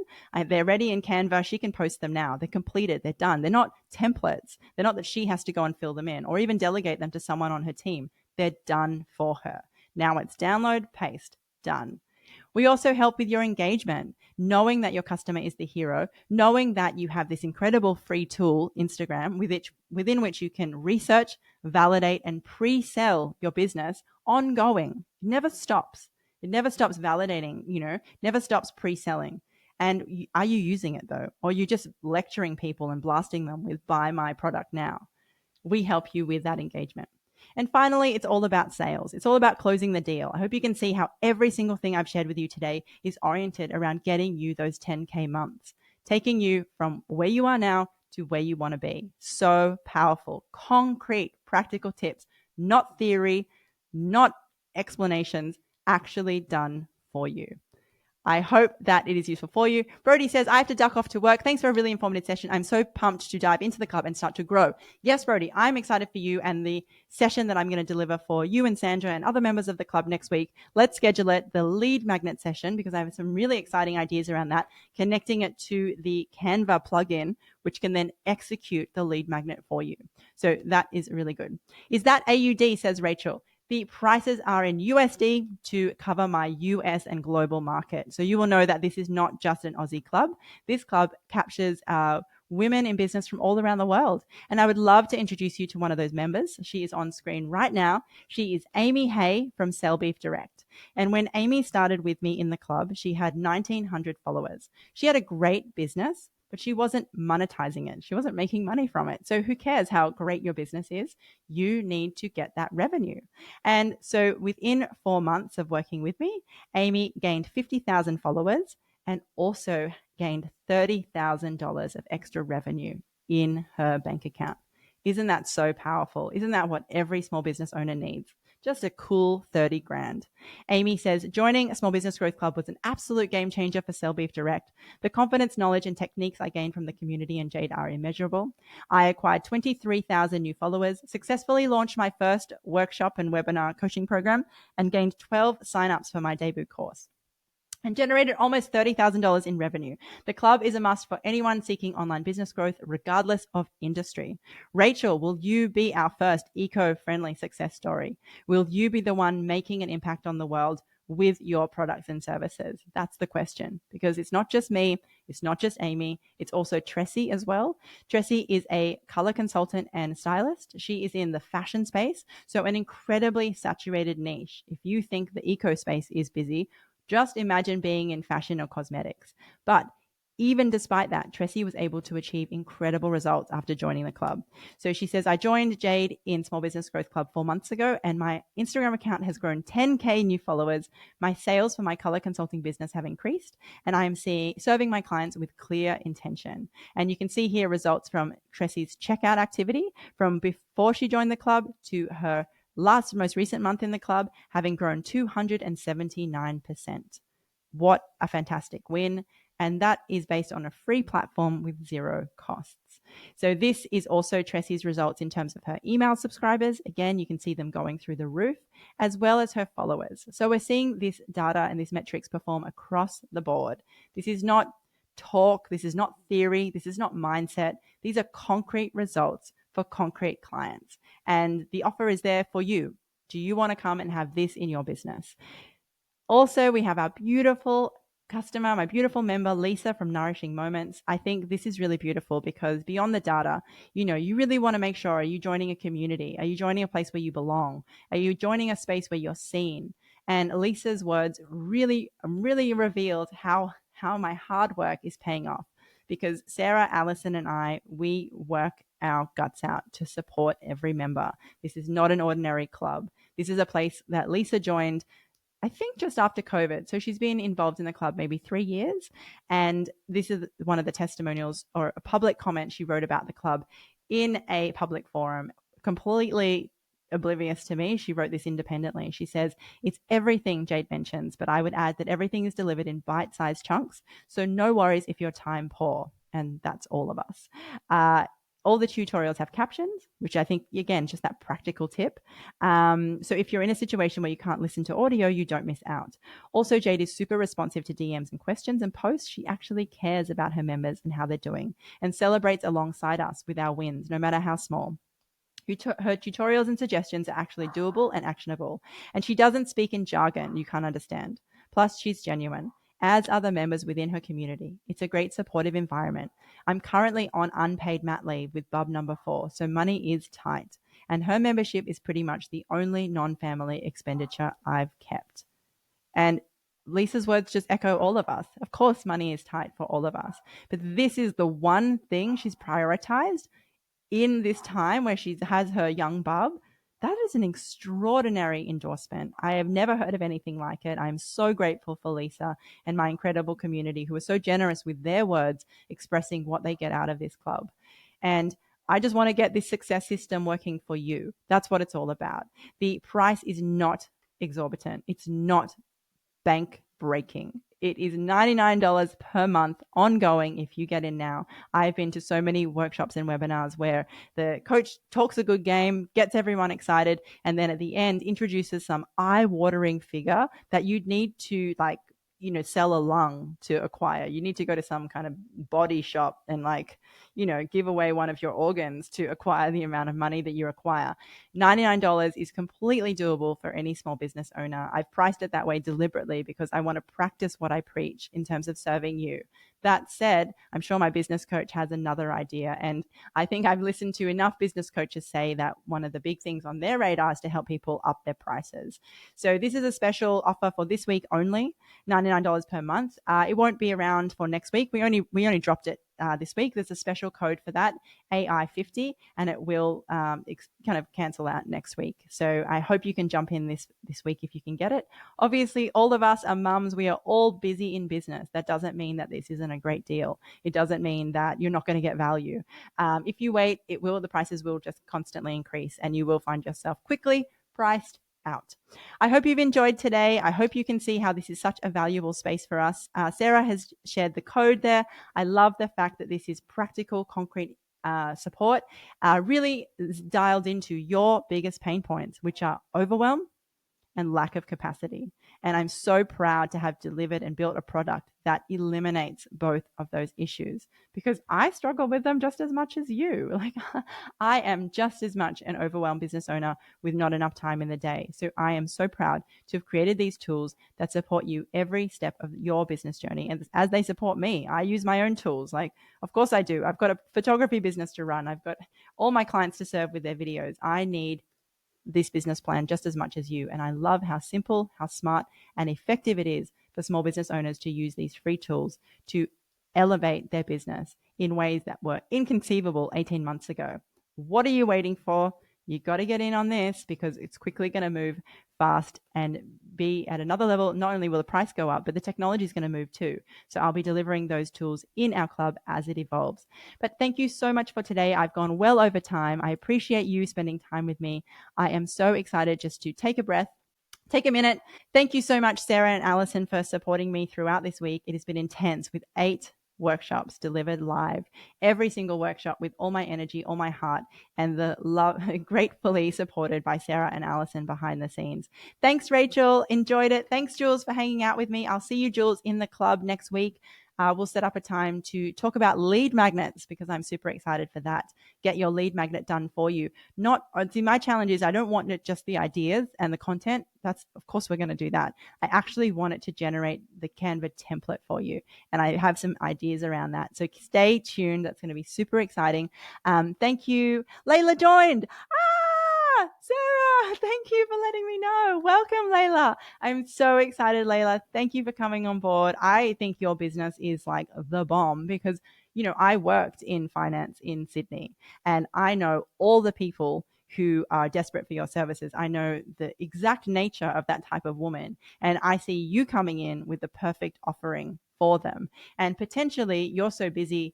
They're ready in Canva. She can post them now. They're completed. They're done. They're not templates. They're not that she has to go and fill them in or even delegate them to someone on her team. They're done for her. Now it's download, paste, done. We also help with your engagement, knowing that your customer is the hero, knowing that you have this incredible free tool, Instagram, within which you can research, validate, and pre-sell your business ongoing. It never stops. It never stops validating, never stops pre-selling. And are you using it though? Or are you just lecturing people and blasting them with buy my product now? We help you with that engagement. And finally, it's all about sales. It's all about closing the deal. I hope you can see how every single thing I've shared with you today is oriented around getting you those 10K months, taking you from where you are now to where you want to be. So powerful, concrete, practical tips, not theory, not explanations, actually done for you. I hope that it is useful for you. Brody says, I have to duck off to work. Thanks for a really informative session. I'm so pumped to dive into the club and start to grow. Yes, Brody, I'm excited for you and the session that I'm going to deliver for you and Sandra and other members of the club next week. Let's schedule it, the lead magnet session, because I have some really exciting ideas around that, connecting it to the Canva plugin, which can then execute the lead magnet for you. So that is really good. Is that AUD, says Rachel. The prices are in USD to cover my US and global market. So you will know that this is not just an Aussie club. This club captures women in business from all around the world. And I would love to introduce you to one of those members. She is on screen right now. She is Amy Hay from Sell Beef Direct. And when Amy started with me in the club, she had 1,900 followers. She had a great business, but she wasn't monetizing it. She wasn't making money from it. So who cares how great your business is? You need to get that revenue. And so within 4 months of working with me, Amy gained 50,000 followers and also gained $30,000 of extra revenue in her bank account. Isn't that so powerful? Isn't that what every small business owner needs? Just a cool 30 grand. Amy says, joining a small business growth club was an absolute game changer for Sell Beef Direct. The confidence, knowledge, and techniques I gained from the community and Jade are immeasurable. I acquired 23,000 new followers, successfully launched my first workshop and webinar coaching program, and gained 12 signups for my debut course, and generated almost $30,000 in revenue. The club is a must for anyone seeking online business growth, regardless of industry. Rachel, will you be our first eco-friendly success story? Will you be the one making an impact on the world with your products and services? That's the question, because it's not just me. It's not just Amy. It's also Tressie as well. Tressie is a color consultant and stylist. She is in the fashion space, so an incredibly saturated niche. If you think the eco space is busy, just imagine being in fashion or cosmetics. But even despite that, Tressie was able to achieve incredible results after joining the club. So she says, I joined Jade in Small Business Growth Club 4 months ago, and my Instagram account has grown 10K new followers. My sales for my color consulting business have increased, and I am serving my clients with clear intention. And you can see here results from Tressie's checkout activity from before she joined the club to her most recent month in the club, having grown 279%. What a fantastic win. And that is based on a free platform with zero costs. So this is also Tressie's results in terms of her email subscribers. Again, you can see them going through the roof, as well as her followers. So we're seeing this data and these metrics perform across the board. This is not talk. This is not theory. This is not mindset. These are concrete results for concrete clients. And the offer is there for you. Do you want to come and have this in your business? Also, we have our beautiful customer, my beautiful member, Lisa from Nourishing Moments. I think this is really beautiful because beyond the data, you really want to make sure, are you joining a community? Are you joining a place where you belong? Are you joining a space where you're seen? And Lisa's words really revealed how my hard work is paying off, because Sarah, Allison, and I, we work our guts out to support every member. This is not an ordinary club. This is a place that Lisa joined, I think, just after COVID. So she's been involved in the club maybe 3 years. And this is one of the testimonials or a public comment she wrote about the club in a public forum, completely oblivious to me. She wrote this independently. She says, it's everything Jade mentions, but I would add that everything is delivered in bite-sized chunks. So no worries if you're time poor. And that's all of us. All the tutorials have captions, which I think, again, just that practical tip. So if you're in a situation where you can't listen to audio, you don't miss out. Also, Jade is super responsive to DMs and questions and posts. She actually cares about her members and how they're doing and celebrates alongside us with our wins, no matter how small. Her tutorials and suggestions are actually doable and actionable. And she doesn't speak in jargon you can't understand. Plus, she's genuine, as are the members within her community. It's a great supportive environment. I'm currently on unpaid mat leave with bub number 4, so money is tight. And her membership is pretty much the only non-family expenditure I've kept. And Lisa's words just echo all of us. Of course, money is tight for all of us. But this is the one thing she's prioritized in this time where she has her young bub. That is an extraordinary endorsement. I have never heard of anything like it. I'm so grateful for Lisa and my incredible community who are so generous with their words, expressing what they get out of this club. And I just want to get this success system working for you. That's what it's all about. The price is not exorbitant. It's not bank breaking. It is $99 per month ongoing if you get in now. I've been to so many workshops and webinars where the coach talks a good game, gets everyone excited, and then at the end introduces some eye-watering figure that you'd need to sell a lung to acquire. You need to go to some kind of body shop and give away one of your organs to acquire the amount of money that you require. $99 is completely doable for any small business owner. I've priced it that way deliberately because I want to practice what I preach in terms of serving you. That said, I'm sure my business coach has another idea. And I think I've listened to enough business coaches say that one of the big things on their radar is to help people up their prices. So this is a special offer for this week only, $99 per month. It won't be around for next week. We only dropped it this week. There's a special code for that, AI50, and it will kind of cancel out next week. So I hope you can jump in this week if you can get it. Obviously, all of us are mums. We are all busy in business. That doesn't mean that this isn't a great deal. It doesn't mean that you're not going to get value. If you wait, the prices will just constantly increase, and you will find yourself quickly priced out. I hope you've enjoyed today. I hope you can see how this is such a valuable space for us. Sarah has shared the code there. I love the fact that this is practical, concrete support, really dialed into your biggest pain points, which are overwhelm and lack of capacity. And I'm so proud to have delivered and built a product that eliminates both of those issues, because I struggle with them just as much as you. I am just as much an overwhelmed business owner with not enough time in the day. So I am so proud to have created these tools that support you every step of your business journey. And as they support me, I use my own tools. Of course I do. I've got a photography business to run. I've got all my clients to serve with their videos. I need this business plan just as much as you. And I love how simple, how smart, and effective it is for small business owners to use these free tools to elevate their business in ways that were inconceivable 18 months ago. What are you waiting for? You got to get in on this because it's quickly going to move fast and be at another level. Not only will the price go up, but the technology is going to move too. So I'll be delivering those tools in our club as it evolves. But thank you so much for today. I've gone well over time. I appreciate you spending time with me. I am so excited just to take a breath, take a minute. Thank you so much, Sarah and Allison, for supporting me throughout this week. It has been intense with 8 workshops delivered live, every single workshop with all my energy, all my heart, and the love, gratefully supported by Sarah and Allison behind the scenes. Thanks, Rachel. Enjoyed it. Thanks, Jules, for hanging out with me. I'll see you, Jules, in the club next week. We'll set up a time to talk about lead magnets because I'm super excited for that. Get your lead magnet done for you. See, my challenge is I don't want it just the ideas and the content. That's, of course, we're going to do that. I actually want it to generate the Canva template for you. And I have some ideas around that. So stay tuned. That's going to be super exciting. Thank you. Layla joined. Sarah, thank you for letting me know. Welcome, Layla. I'm so excited, Layla. Thank you for coming on board. I think your business is like the bomb because, I worked in finance in Sydney and I know all the people who are desperate for your services. I know the exact nature of that type of woman. And I see you coming in with the perfect offering for them. And potentially you're so busy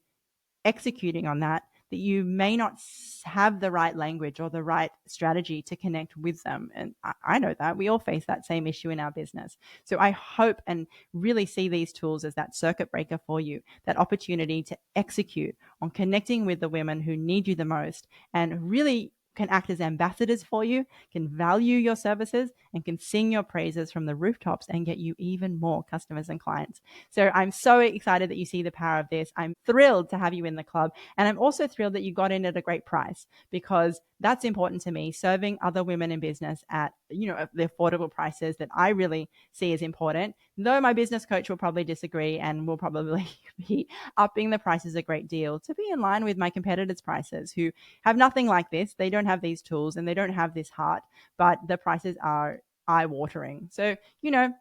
executing on that you may not have the right language or the right strategy to connect with them. And I know that we all face that same issue in our business. So I hope and really see these tools as that circuit breaker for you, that opportunity to execute on connecting with the women who need you the most and really can act as ambassadors for you, can value your services, and can sing your praises from the rooftops and get you even more customers and clients. So I'm so excited that you see the power of this. I'm thrilled to have you in the club. And I'm also thrilled that you got in at a great price because that's important to me, serving other women in business at, the affordable prices that I really see as important. Though my business coach will probably disagree and will probably be upping the prices a great deal to be in line with my competitors' prices who have nothing like this. They don't have these tools and they don't have this heart, but the prices are eye-watering. So,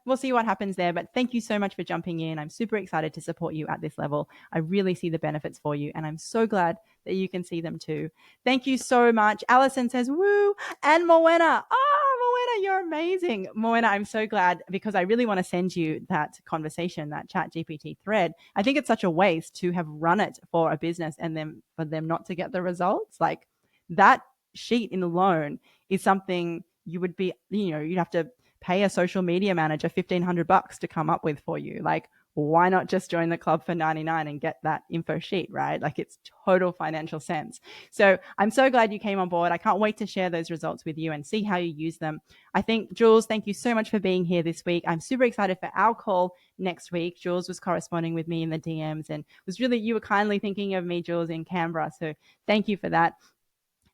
we'll see what happens there. But thank you so much for jumping in. I'm super excited to support you at this level. I really see the benefits for you, and I'm so glad that you can see them too. Thank you so much. Allison says, woo, and Moena. Oh, Moena, you're amazing. Moena, I'm so glad because I really want to send you that conversation, that chat GPT thread. I think it's such a waste to have run it for a business and then for them not to get the results. Like that sheet in alone is something you would be, you'd have to pay a social media manager $1,500 to come up with for you. Like, why not just join the club for $99 and get that info sheet, right? Like it's total financial sense. So I'm so glad you came on board. I can't wait to share those results with you and see how you use them. I think, Jules, thank you so much for being here this week. I'm super excited for our call next week. Jules was corresponding with me in the DMs and you were kindly thinking of me, Jules, in Canberra. So thank you for that.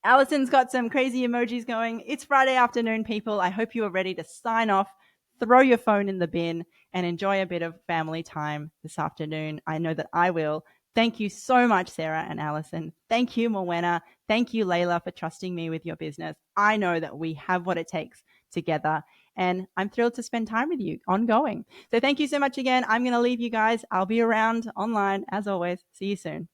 Allison's got some crazy emojis going. It's Friday afternoon, people. I hope you are ready to sign off, throw your phone in the bin, and enjoy a bit of family time this afternoon. I know that I will. Thank you so much, Sarah and Allison. Thank you, Moena. Thank you, Layla, for trusting me with your business. I know that we have what it takes together, and I'm thrilled to spend time with you ongoing. So thank you so much again. I'm going to leave you guys. I'll be around online as always. See you soon.